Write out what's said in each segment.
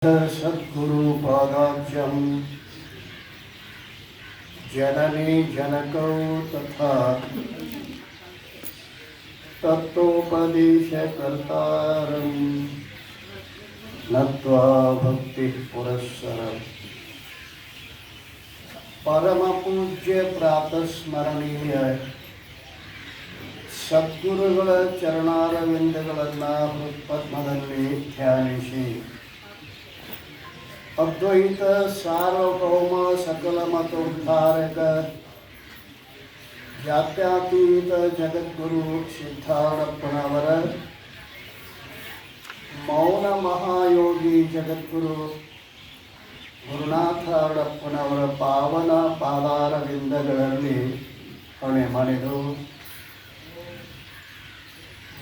सद्गुरु पादाब्जं जननी जनकौ तथा तत्त्वोपदेशकर्तारं नत्वा भक्तिः पुरस्सरम् परमपूज्य प्रातस्मरणीಯ ಸದ್ಗುರುಗಳ ಚರಣಾರವಿಂದಗಳನ್ನು ಹೃತ್ಪದ್ಮದಲ್ಲಿ ಧ್ಯಾನಿಸಿ ಅದ್ವೈತ ಸಾರ್ವಭೌಮ ಸಕಲ ಮತೋದ್ಧಾರಕ ಜಾತ್ಯತೀತ ಜಗದ್ಗುರು ಸಿದ್ಧಾರಪ್ಪನವರ ಮೌನ ಮಹಾಯೋಗಿ ಜಗದ್ಗುರು ಗುರುನಾಥರಪ್ಪನವರ ಪಾವನ ಪಾದಾರವಿಂದಗಳಲ್ಲಿ ಹೊಣೆ ಮಾಡಿದು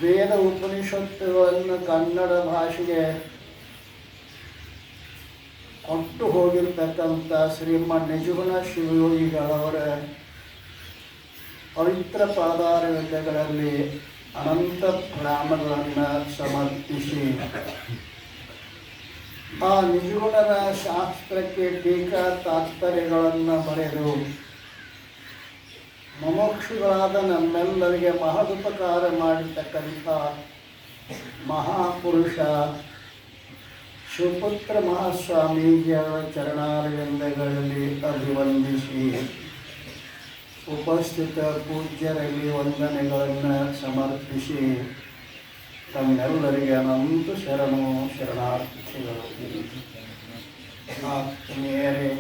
ವೇದ ಉಪನಿಷತ್ತುಗಳನ್ನು ಕನ್ನಡ ಭಾಷೆಗೆ ಕೊಟ್ಟು ಹೋಗಿರ್ತಕ್ಕಂಥ ಶ್ರೀಮನ್ ನಿಜಗುಣ ಶಿವಯೋಗಿಗಳವರ ಪವಿತ್ರ ಪಾದಾರವಿಂದಗಳಲ್ಲಿ ಅನಂತ ಪ್ರಣಾಮಗಳನ್ನು ಸಮರ್ಪಿಸಿ ಆ ನಿಜಗುಣರ ಶಾಸ್ತ್ರಕ್ಕೆ ಟೀಕಾ ತಾತ್ಪರ್ಯಗಳನ್ನು ಬರೆದು ಮುಮುಕ್ಷುಗಳಾದ ನಮ್ಮೆಲ್ಲರಿಗೆ ಮಹದುಪಕಾರ ಮಾಡಿರ್ತಕ್ಕಂಥ ಮಹಾಪುರುಷ ಶಿವಪುತ್ರ ಮಹಾಸ್ವಾಮೀಜಿಯವರ ಚರಣಾರವಿಂದಗಳಲ್ಲಿ ಅಭಿವಂದಿಸಿ ಉಪಸ್ಥಿತ ಪೂಜ್ಯರಲ್ಲಿ ವಂದನೆಗಳನ್ನು ಸಮರ್ಪಿಸಿ ತಮ್ಮೆಲ್ಲರಿಗೆ ಅನಂತ ಶರಣು ಶರಣಾರ್ಥಿಗಳು. ಆತ್ಮೀಯರೇ,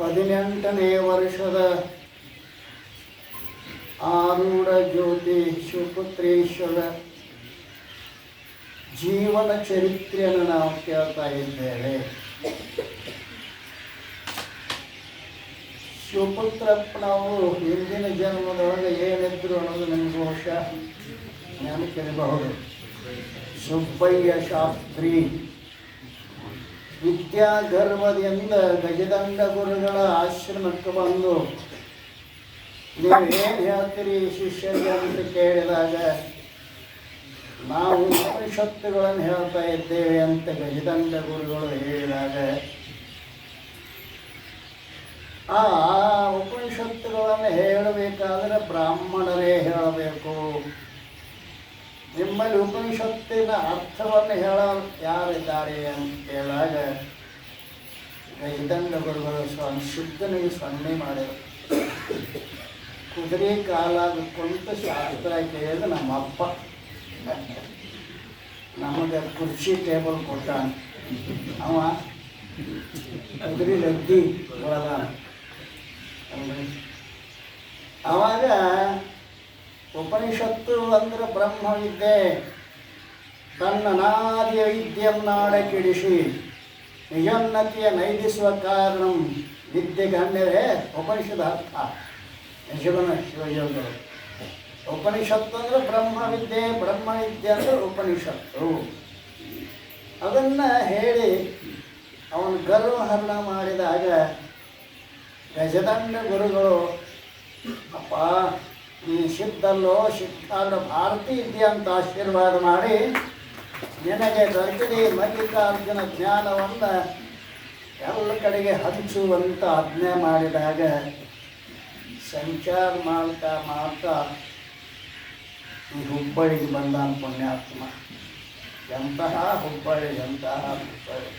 18ನೇ ವರ್ಷದ ಆರೂಢ ಜ್ಯೋತಿ ಶಿವಪುತ್ರೇಶ್ವರ ಜೀವನ ಚರಿತ್ರೆಯನ್ನು ನಾವು ಕೇಳ್ತಾ ಇದ್ದೇವೆ. ಶಿವಪುತ್ರಪ್ಪನವರು ಹಿಂದಿನ ಜನ್ಮದೊಳಗೆ ಏನಿದ್ರು ಅನ್ನೋದು ನಿಮ್ಗೆ ಬಹುಶಃ ನೆನಪಿರಬಹುದು. ಸುಬ್ಬಯ್ಯ ಶಾಸ್ತ್ರಿ ವಿದ್ಯಾಗರ್ವದಿಂದ ಗಜದಂಡ ಗುರುಗಳ ಆಶ್ರಮಕ್ಕೆ ಬಂದು ನೀವೇನು ಹೇಳ್ತೀರಿ ಶಿಷ್ಯರಿಗೆ ಅಂತ ಕೇಳಿದಾಗ ನಾವು ಉಪನಿಷತ್ತುಗಳನ್ನು ಹೇಳ್ತಾ ಇದ್ದೇವೆ ಅಂತ ಗಜದಂಡ ಗುರುಗಳು ಹೇಳಿದಾಗ ಆ ಉಪನಿಷತ್ತುಗಳನ್ನು ಹೇಳಬೇಕಾದ್ರೆ ಬ್ರಾಹ್ಮಣರೇ ಹೇಳಬೇಕು. ನಿಮ್ಮಲ್ಲಿ ಉಪನಿಷತ್ತಿನ ಅರ್ಥವನ್ನು ಹೇಳೋರು ಯಾರಿದ್ದಾರೆ ಅಂತ ಕೇಳಿದಾಗ ಗಜದಂಡ ಗುರುಗಳು ಸಿದ್ಧನಿಗೆ ಸೊನ್ನೆ ಮಾಡಿದರು. ಕುದುರೆ ಕಾಲಾಗ ಕುಂತು ಶಾಸ್ತ್ರ ಕೇಳಿದ ನಮ್ಮಪ್ಪ ನಮಗೆ ಕುರ್ಚಿ ಟೇಬಲ್ ಕೊಟ್ಟಾನ. ಅವ ಕುದುರೆ ಲದ್ದಿ ಒಳದಾನ. ಅವಾಗ ಉಪನಿಷತ್ತು ಅಂದ್ರೆ ಬ್ರಹ್ಮವಿದ್ಯೆ ತನ್ನ ನಾದಿಯ ವಿದ್ಯೆಂ ನಾಡ ಕೆಡಿಸಿ ನಿಜೋನ್ನತಿಯ ನೈದಿಸುವ ಕಾರಣ ವಿದ್ಯೆಗೆ ಅಂದರೆ ಉಪನಿಷದ ಅರ್ಥ ನಿಜಗುಣ ಶಿವಯೋಗಿಗಳು. ಉಪನಿಷತ್ತು ಅಂದರೆ ಬ್ರಹ್ಮವಿದ್ಯೆ, ಬ್ರಹ್ಮವಿದ್ಯೆ ಅಂದರೆ ಉಪನಿಷತ್ತು. ಅದನ್ನು ಹೇಳಿ ಅವನು ಗರ್ವಹರಣ ಮಾಡಿದಾಗ ಗಜದಂಡ ಗುರುಗಳು, ಅಪ್ಪ ಈ ಸಿದ್ಧಲ್ಲೋ ಸಿದ್ಧಾರ್ಥ ಭಾರತಿ ಇದೆಯಾ ಅಂತ ಆಶೀರ್ವಾದ ಮಾಡಿ ನಿನಗೆ ದೊರಕಿದೆ ಮಲ್ಲಿಕಾರ್ಜುನ ಜ್ಞಾನವನ್ನು ಎಲ್ಲ ಕಡೆಗೆ ಹಂಚುವಂತ ಆಜ್ಞೆ ಮಾಡಿದಾಗ ಸಂಚಾರ ಮಾಡ್ತಾ ಮಾಡ್ತಾ ಈ ಹುಬ್ಬಳ್ಳಿಗೆ ಬಂದಾನ ಪುಣ್ಯಾತ್ಮ. ಎಂತಹ ಹುಬ್ಬಳ್ಳಿ, ಎಂತಹ ಹುಬ್ಬಳ್ಳಿ,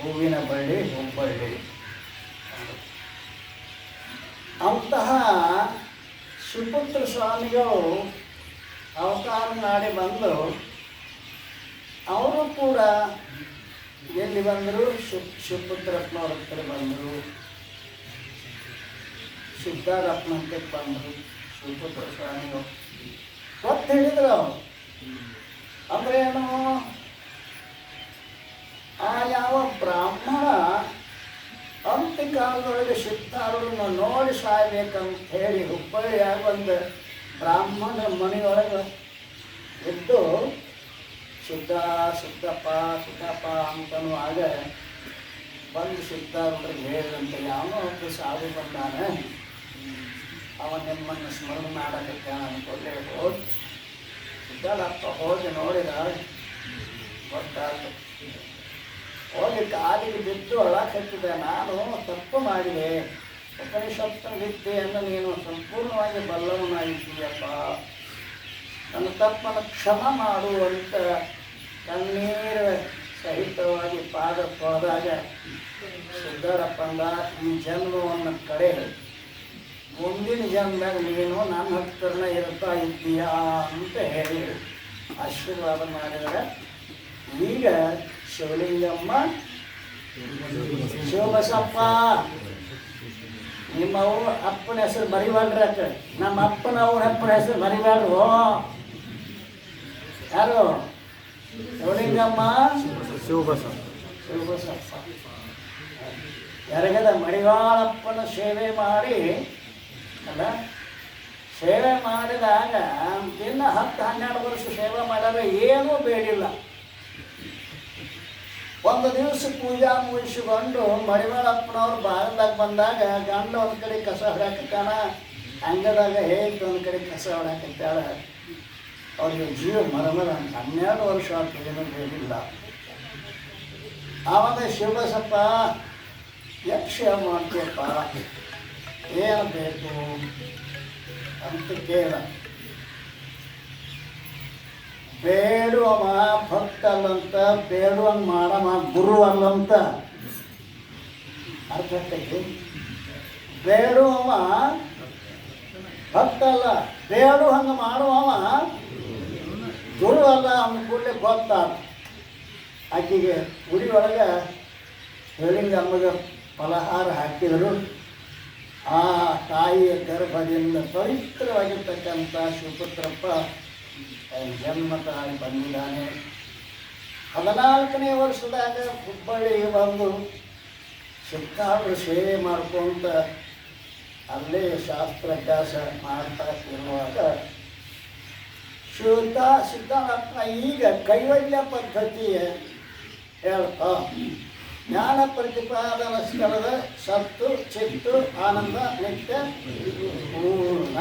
ಹೂವಿನ ಬಳ್ಳಿ ಹುಬ್ಬಳ್ಳಿ. ಅಂತಹ ಶಿವಪುತ್ರ ಸ್ವಾಮಿಗಳು ಅವತಾರ ಮಾಡಿ ಬಂದು ಅವರು ಕೂಡ ಎಲ್ಲಿ ಬಂದರು? ಶಿವಪುತ್ರಪ್ಪನವ್ರ ಹತ್ರ ಬಂದರು, ಸಿದ್ಧಾರಪ್ಪನಂತೆ ಬಂದರು. ಶಿವಪುತ್ರ ಸ್ವಾಮಿಗಳು ಹೊತ್ತು ಹೇಳಿದ್ರು ಅವರು ಅಂದ್ರೆ ಏನು? ಆ ಯಾವ ಬ್ರಾಹ್ಮಣ ಅಂತ್ಯಕಾಲದೊಳಗೆ ಸಿದ್ಧಾರೂಢನ ನೋಡಿ ಸಾಯ್ಬೇಕಂತ ಹೇಳಿ ಹುಬ್ಬಳ್ಳಿಯಾಗ ಒಂದು ಬ್ರಾಹ್ಮಣ ಮನೆಯೊಳಗೆ ಇದ್ದು ಸಿದ್ದಪ್ಪ ಅಂತನೂ ಆಗ ಬಂದು ಸಿದ್ಧಾರೂಢರಿಗೆ ಹೇಳಿದಂತೆ ಯಾವನೋ ಒಬ್ಬರು ಸಾಧು ಬಂದಾನೆ, ಅವನು ನಿಮ್ಮನ್ನು ಸ್ಮರಣೆ ಮಾಡಕ್ಕೆ ಅಂದ್ಕೊಂಡೆ ಹೋಗಿ ಸಿದ್ಧಾರಪ್ಪ ಹೋಗಿ ನೋಡಿದ ಗೊತ್ತಾಯ್ತು. ಕಾಲಿಗೆ ಬಿದ್ದು ಅಳಕತ್ತಿದೆ. ನಾನು ತಪ್ಪು ಮಾಡಿದೆ, ಉಪನಿಷತ್ತಿನ ವಿದ್ಯೆಯನ್ನು ನೀನು ಸಂಪೂರ್ಣವಾಗಿ ಬಲ್ಲವನಾಗಿದ್ದೀಯಪ್ಪ, ನನ್ನ ತಪ್ಪನ್ನು ಕ್ಷಮ ಮಾಡು ಅಂತ ಕಣ್ಣೀರು ಸಹಿತವಾಗಿ ಪಾದ ತೊಳೆದಾಗ ಸಿದ್ದರಪ್ಪಂದ ಈ ಜನ್ಮವನ್ನು ಕಡೆ ಮುಂದಿನ ಜನ್ಮದಾಗ ನೀನು ನನ್ನ ಹತ್ರನ ಇರ್ತಾ ಇದ್ದೀಯಾ ಅಂತ ಹೇಳಿ ಆಶೀರ್ವಾದ ಮಾಡಿದರೆ ಈಗ ಶಿವಲಿಂಗಮ್ಮ ಶಿವಬಸಪ್ಪ ನಿಮ್ಮ ಅಪ್ಪನ ಹೆಸರು ಬರಿಬಾರ್ರಿ ಅಕ್ಕ, ನಮ್ಮ ಅಪ್ಪನ ಅವ್ರ ಅಪ್ಪನ ಹೆಸರು ಬರಿಬಾರ್ದು. ಯಾರು? ಶಿವಲಿಂಗಮ್ಮ ಶಿವಬಸಪ್ಪ ಎರಗದ ಮಡಿವಾಳಪ್ಪನ ಸೇವೆ ಮಾಡಿ ಅಲ್ಲ, ಸೇವೆ ಮಾಡಿದಾಗ ದಿನ 10-12 ವರ್ಷ ಸೇವೆ ಮಾಡಿದ್ರೆ ಏನೂ ಬೇಡಿಲ್ಲ. ಒಂದು ದಿವಸ ಪೂಜಾ ಮುಗಿಸಿಕೊಂಡು ಮಡಿವಾಳಪ್ಪನವ್ರು ಬಾಗಿಲಾಗ ಬಂದಾಗ ಗಂಡ ಒಂದು ಕಡೆ ಕಸ ಹೊಡಕತ್ತಾನ, ಅಂಗದಾಗ ಹೇಗೆ ಒಂದು ಕಡೆ ಕಸ ಹೊಡಕತ್ತಾಳ. ಅವ್ರಿಗೆ ಜೀವ ಮರಮರ 12 ವರ್ಷ ಆಯ್ತು, ಏನೂ ಬೇಡಿಲ್ಲ. ಆವಾಗ ಶಿವಬಸಪ್ಪ ಯಕ್ಷ ಮಾಡ್ತೀಯಪ್ಪ, ಏನು ಬೇಕು ಅಂತ ಕೇಳ. ಬೇಡುವವ ಭಕ್ತ ಅಲ್ಲಂತ, ಬೇಡುವಂಗೆ ಮಾಡವ ಗುರು ಅಲ್ಲಂತ. ಅರ್ಥ ಆಗ್ತೈತಿ? ಬೇಡುವವ ಭಕ್ತ ಅಲ್ಲ, ಬೇಡು ಹಂಗೆ ಮಾಡುವವ ಗುರು ಅಲ್ಲ ಅಂದ ಕೂಡಲೇ ಗೊತ್ತಾಗ. ಆಕೆಗೆ ಗುಡಿ ಒಳಗೆ ಶಿವಲಿಂಗಮ್ಮಗೆ ಫಲಹಾರ ಹಾಕಿದರು. ಆ ತಾಯಿಯ ಗರ್ಭದಿಂದ ಪವಿತ್ರವಾಗಿರ್ತಕ್ಕಂಥ ಶಿವಪುತ್ರಪ್ಪ ಜನ್ಮ ತಾಳಿ ಬಂದಿದ್ದಾನೆ. 14ನೇ ವರ್ಷದಾಗ ಹುಬ್ಬಳ್ಳಿಗೆ ಬಂದು ಸಿಕ್ಕಾಪಟ್ಟೆ ಸೇವೆ ಮಾಡ್ಕೊಂತ ಅಲ್ಲೇ ಶಾಸ್ತ್ರಾಭ್ಯಾಸ ಮಾಡ್ತಾ ಇರುವಾಗ ಸಿದ್ಧಾರಪ್ಪ ಈಗ ಕೈವಲ್ಯ ಪದ್ಧತಿ ಹೇಳ್ತಾ ಜ್ಞಾನ ಪ್ರತಿಪಾದನ ಸ್ಥಳದ ಸತ್ತು ಚಿತ್ತು ಆನಂದ ನಿತ್ಯ ಪೂರ್ಣ.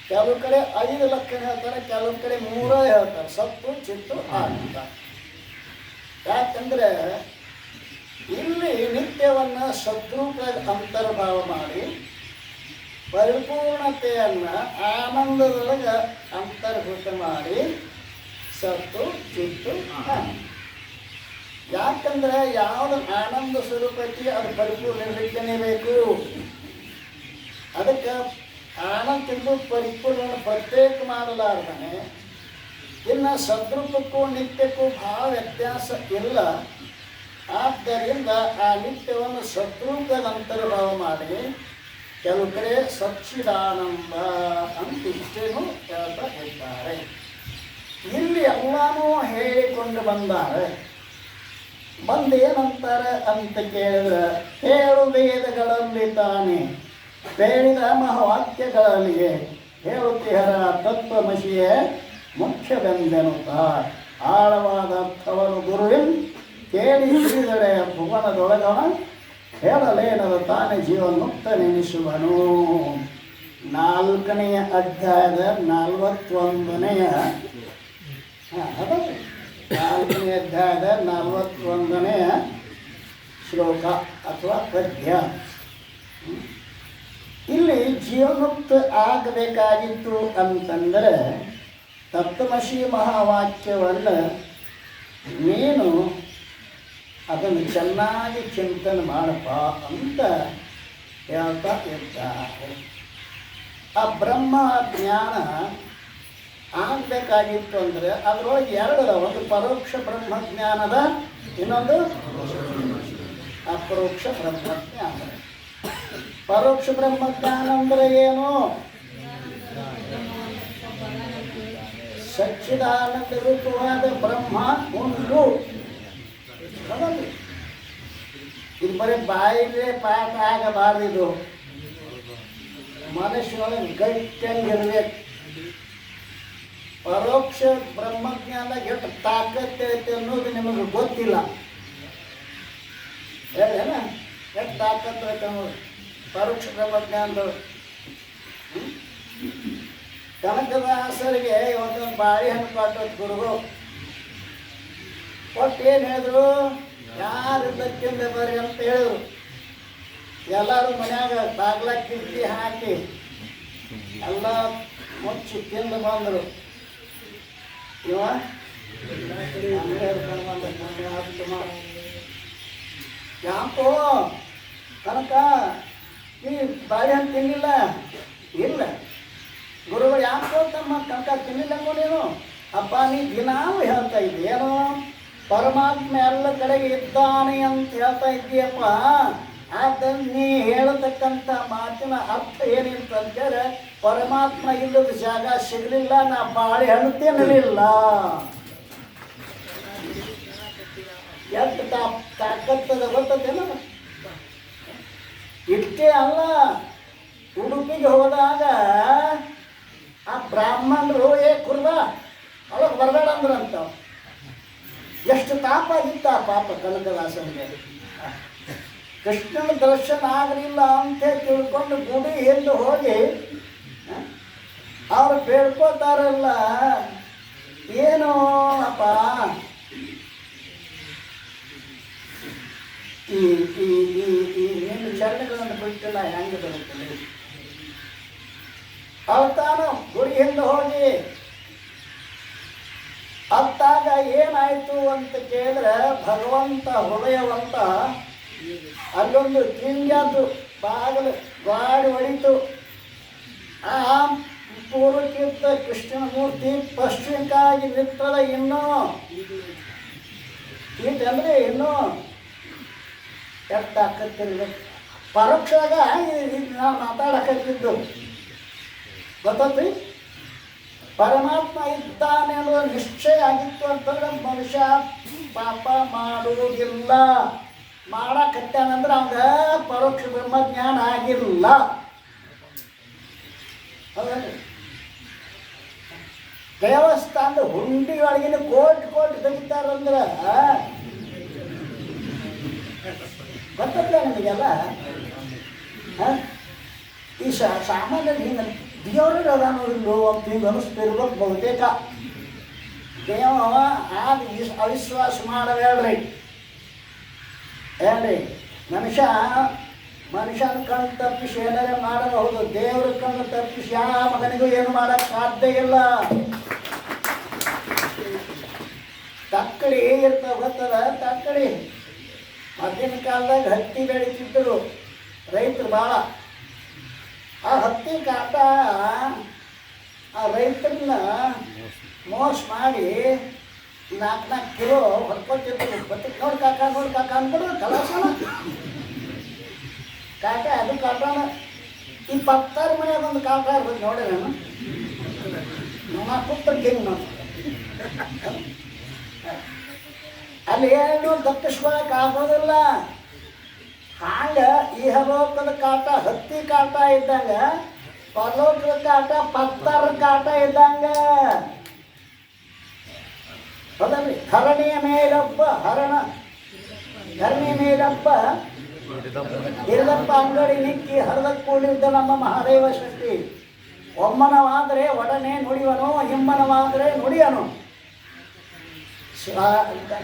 ಕೆಲವು ಕಡೆ 5 ಲಕ್ಷಣ ಹೇಳ್ತಾರೆ, ಕೆಲವು ಕಡೆ 3 ಹೇಳ್ತಾರೆ, ಸತ್ತು ಚಿತ್ತು ಆನಂದ. ಯಾಕಂದರೆ ಇಲ್ಲಿ ನಿತ್ಯವನ್ನು ಸದ್ರೂಪ ಅಂತರ್ಭಾವ ಮಾಡಿ ಪರಿಪೂರ್ಣತೆಯನ್ನು ಆನಂದದೊಳಗೆ ಅಂತರ್ಭೂತ ಮಾಡಿ ಸತ್ತು ಚಿತ್ತು ಆನಂದ. ಯಾಕಂದರೆ ಯಾವುದು ಆನಂದ ಸ್ವರೂಪಕ್ಕೆ ಅದು ಪರಿಪೂರ್ಣ ಇರಲಿಕ್ಕೇ ಬೇಕು. ಅದಕ್ಕೆ ಆನಂದ ಪರಿಪೂರ್ಣ ಪ್ರತ್ಯೇಕ ಮಾಡಲಾರ್ದಾನೆ. ಇನ್ನು ಸದ್ರೂಪಕ್ಕೂ ನಿತ್ಯಕ್ಕೂ ಭಾಳ ವ್ಯತ್ಯಾಸ ಇಲ್ಲ. ಆದ್ದರಿಂದ ಆ ನಿತ್ಯವನ್ನು ಸದ್ರೂಪದ ಅಂತರ್ಭಾವ ಮಾಡಿ ಕೆಲವು ಕಡೆ ಸಚ್ಚಿದಾನಂದ ಅಂತ ಇಷ್ಟೇನು ಹೇಳ್ತಾ ಇದ್ದಾರೆ. ಇಲ್ಲಿ ಎಲ್ಲನೂ ಹೇಳಿಕೊಂಡು ಬಂದಾರೆ. ಬಂದೇನಂತಾರೆ ಅಂತ ಕೇಳಿದ್ರೆ, ಹೇಳು ವೇದಗಳಲ್ಲಿ ತಾನೇ ಹೇಳಿದ ಮಹಾವಾಕ್ಯಗಳಲ್ಲಿ ಹೇಳುತ್ತಿಹರ ತತ್ವಮಸಿಯೇ ಮುಖ್ಯವೆಂದೆನುತ್ತ ಆಳವಾದ ಅರ್ಥವನ್ನು ಗುರುವಿನ್ ಕೇಳಿ ತಿಳಿದರೆ ಭುವನದೊಳಗವ ಹೇಳಲೇನದ ತಾನೇ ಜೀವನ್ಮುಕ್ತ ನೆನೆಸುವನು. 4ನೇ ಅಧ್ಯಾಯದ 41ನೇ 4ನೇ ಅಧ್ಯಾಯದ 41ನೇ ಶ್ಲೋಕ ಅಥವಾ ಪದ್ಯ. ಇಲ್ಲಿ ಜೀವನ್ಮುಕ್ತ ಆಗಬೇಕಾಗಿತ್ತು ಅಂತಂದರೆ ತತ್ವಮಸಿ ಮಹಾವಾಕ್ಯವನ್ನು ನೀನು ಅದನ್ನು ಚೆನ್ನಾಗಿ ಚಿಂತನೆ ಮಾಡಪ್ಪ ಅಂತ ಹೇಳ್ತಾ ಇರ್ತಾರೆ. ಆ ಬ್ರಹ್ಮ ಜ್ಞಾನ ಆಗಬೇಕಾಗಿತ್ತು ಅಂದರೆ ಅದರೊಳಗೆ 2 ಒಂದು ಪರೋಕ್ಷ ಬ್ರಹ್ಮಜ್ಞಾನದ, ಇನ್ನೊಂದು ಅಪರೋಕ್ಷ ಬ್ರಹ್ಮಜ್ಞಾನ. ಪರೋಕ್ಷ ಬ್ರಹ್ಮಜ್ಞಾನ ಅಂದರೆ ಏನು? ಸಚ್ಚಿದಾನಂದ ರೂಪವಾದ ಬ್ರಹ್ಮ ಉಂಟು. ಇದು ಬರೀ ಬಾಯಿಗೆ ಪಾಠ ಆಗಬಾರ್ದು. ಮನುಷ್ಯನೊಳಗೆ ಗಟ್ಟಿಯಾಗಿರ್ಬೇಕು. ಪರೋಕ್ಷ ಬ್ರಹ್ಮಜ್ಞಾನದಾಗ ಎಷ್ಟು ತಾಕತ್ತೈತೆ ಅನ್ನೋದು ನಿಮಗೆ ಗೊತ್ತಿಲ್ಲ. ಹೇಳೇನ ಎಷ್ಟು ತಾಕತ್ತೈತೆ ಅನ್ನೋದು ಪರೋಕ್ಷ ಬ್ರಹ್ಮಜ್ಞಾನದವರು. ಕನಕದಾಸರಿಗೆ ಒಂದೊಂದು ಬಾಳೆಹಣ್ಣು ಕೊಟ್ಟು ಗುರುಗಳು ಕೊಟ್ಟು ಏನು ಹೇಳಿದ್ರು? ಯಾರಿದ್ದಕ್ಕಿಂದ ಬರ್ರಿ ಅಂತ ಹೇಳಿದ್ರು. ಎಲ್ಲರೂ ಮನ್ಯಾಗ ಬಾಗ್ಲ ಕಿಟಕಿ ಹಾಕಿ ಎಲ್ಲ ಮುಚ್ಚಿ ತಿಂದು ಬಂದರು. ಇವ ಯಾಕೋ ಕನಕ ನೀ ಬಾಳೆಹಣ್ಣು ತಿನ್ನಿಲ್ಲ? ಇಲ್ಲ ಗುರುಗಳು ಯಾಕೋ ತಮ್ಮ ಕನಕ ತಿನ್ನಿಲ್ಲಂಗೋ ನೀನು? ಅಪ್ಪ ನೀ ದಿನಾವು ಹೇಳ್ತಾ ಇದ್ದಿ ಏನೋ ಪರಮಾತ್ಮ ಎಲ್ಲ ಕಡೆಗೆ ಇದ್ದಾನೆ ಅಂತ ಹೇಳ್ತಾ ಇದ್ದೀಯಪ್ಪ. ಆದ್ದರಿಂದ ನೀ ಹೇಳತಕ್ಕಂಥ ಮಾತಿನ ಅರ್ಥ ಏನಿತ್ತು ಅಂತೇಳಿ ಪರಮಾತ್ಮ ಇಲ್ಲದ ಜಾಗ ಸಿಗಲಿಲ್ಲ, ನಾ ಬಾಳೆಹಣ್ಣು ತಿನ್ನಲಿಲ್ಲ. ಎಷ್ಟು ತಾಕತ್ತದ ಗೊತ್ತೇನ? ಇಷ್ಟೇ ಅಲ್ಲ, ಉಡುಪಿಗೆ ಹೋದಾಗ ಆ ಬ್ರಾಹ್ಮಣರು ಕುರ್ಬ ಅವಾಗ ಬರಬೇಡ ಅಂದ್ರಂತ. ಎಷ್ಟು ತಾಪ ಆಗಿತ್ತ ಆ ಪಾಪ ಕನಕದಾಸನಿಗೆ. ಕೃಷ್ಣನ ದರ್ಶನ ಆಗಲಿಲ್ಲ ಅಂತ ತಿಳ್ಕೊಂಡು ಗುಡಿ ಎಂದು ಹೋಗಿ ಅವ್ರು ಬೇಡ್ಕೋತಾರಲ್ಲ, ಏನೋ ಅಪ್ಪ ಈ ಈ ಈ ನಿನ್ನ ಚರಣಗಳನ್ನು ಬಿಟ್ಟಿಲ್ಲ ಹೆಂಗೆ ಬರುತ್ತದೆ? ಅವತಾನು ಗುಡಿ ಎಂದು ಹೋಗಿ ಅತ್ತಾಗ ಏನಾಯಿತು ಅಂತ ಕೇಳಿದ್ರೆ ಭಗವಂತ ಹೃದಯವಂತ ಅಲ್ಲೊಂದು ತಿಂಗ್ಯಾತು ಬಾಗಿಲು ಗಾಡಿ ಹೊಡಿತು. ಆ ಪೂರ್ವಕ್ಕಿಂತ ಕೃಷ್ಣನ ಮೂರ್ತಿ ಪಶ್ಚಿಮಕ್ಕಾಗಿ ನಿಂತದ. ಇನ್ನೂ ಈಗಂದ್ರೆ ಇನ್ನೂ ಎಷ್ಟಾಕತ್ತಿಲ್ಲ. ಪರೋಕ್ಷಾಗ ನಾವು ಮಾತಾಡಕತ್ತಿದ್ದು ಗೊತ್ತೈತಿ. ಪರಮಾತ್ಮ ಇದ್ದಾನೆ ಅನ್ನೋ ನಿಶ್ಚಯ ಆಗಿತ್ತು ಅಂತಂದ್ರೆ ಮನುಷ್ಯ ಪಾಪ ಮಾಡುವುದಿಲ್ಲ. ಮಾಡಕತ್ತಾನಂದ್ರೆ ಅವಂಗ ಪರೋಕ್ಷ ಬ್ರಹ್ಮಜ್ಞಾನ ಆಗಿಲ್ಲ. ಹೌದಲ್ರಿ? ದೇವಸ್ಥಾನದ ಹುಂಡಿ ಒಳಗಿನ ಕೋಟಿ ತೆಗಿತಾರಂದ್ರೆ ಗೊತ್ತಲ್ಲ ನಿಮಗೆಲ್ಲ. ಈ ಸಾಮಾನ್ಯ ಹಿಂಗೆ ದೇವ್ರ ಅದಾನು ಇಲ್ಲೋ ಅಂತ ಹಿಂಗೆ ಅನಿಸ್ತಿರ್ಬೇಕು ಬಹುತೇಕ. ದೇವ ಆಗ ಅವಿಶ್ವಾಸ ಮಾಡಬೇಡ್ರಿ. ಏನ್ರಿ, ಮನುಷ್ಯನ ಕಣ್ಣು ತಪ್ಪಿಸಿ ಏನಾರೇ ಮಾಡಬಹುದು, ದೇವ್ರ ಕಣ್ಣು ತಪ್ಪಿಸಿ ಯಾವ ಮಗನಿಗೂ ಏನು ಮಾಡಕ್ಕೆ ಸಾಧ್ಯ ಇಲ್ಲ. ತಕ್ಕಡಿ ಇರ್ತಾವ ಗೊತ್ತದ? ತಕ್ಕಡಿ ಮೊದಲಿನ ಕಾಲದಾಗ ಹತ್ತಿ ಬೆಳೀತಿದ್ದರು ರೈತರು ಭಾಳ. ಆ ಹತ್ತಿ ಕಾಟ ಆ ರೈತರನ್ನ ಮೋಸ ಮಾಡಿ 4 ಕಿಲೋ ಹೊಡ್ಕೊತಿದ್ರು. ಬತ್ತಕ್ಕೆ ನೋಡಿ ಕಾಕ ಅಂದ್ಬಿಡು ಕಲಾಸನ ಕಾಟ. ಅದು ಕಾಟನ ಈ 10 ಮನೆಯಾಗ ಒಂದು ಕಾಟ ಇರ್ಬೋದು ನೋಡಿ. ನಾನು ಕೂತ್ರಿಗೆ ಹಿಂಗೆ ನಾನು ಅಲ್ಲಿ ಏನು ತಪ್ಪಿಸ್ಕೊಳಕ್ಕೆ ಆಗೋದಿಲ್ಲ. ಹಾಗೆ ಈ ಹಲೋಕದ ಕಾಟ ಹತ್ತಿ ಕಾಟ ಇದ್ದಂಗ, ಪರಲೋಕದ ಕಾಟ 10 ಕಾಟ ಇದ್ದಂಗ. ಹೌದಲ್ರಿ? ಧರಣಿಯ ಮೇಲೊಬ್ಬ ಧರಣಿಯ ಮೇಲೊಬ್ಬ ಇರದಪ್ಪ ಅಂಗಡಿ ನಿಕ್ಕಿ ಹರಿದ ಕೂಡಿದ್ದ ನಮ್ಮ ಮಹಾದೇವ ಶಕ್ತಿ. ಒಮ್ಮನವಾದರೆ ಒಡನೆ ನುಡಿವನು, ಹಿಮ್ಮನವಾದರೆ ನುಡಿಯನು.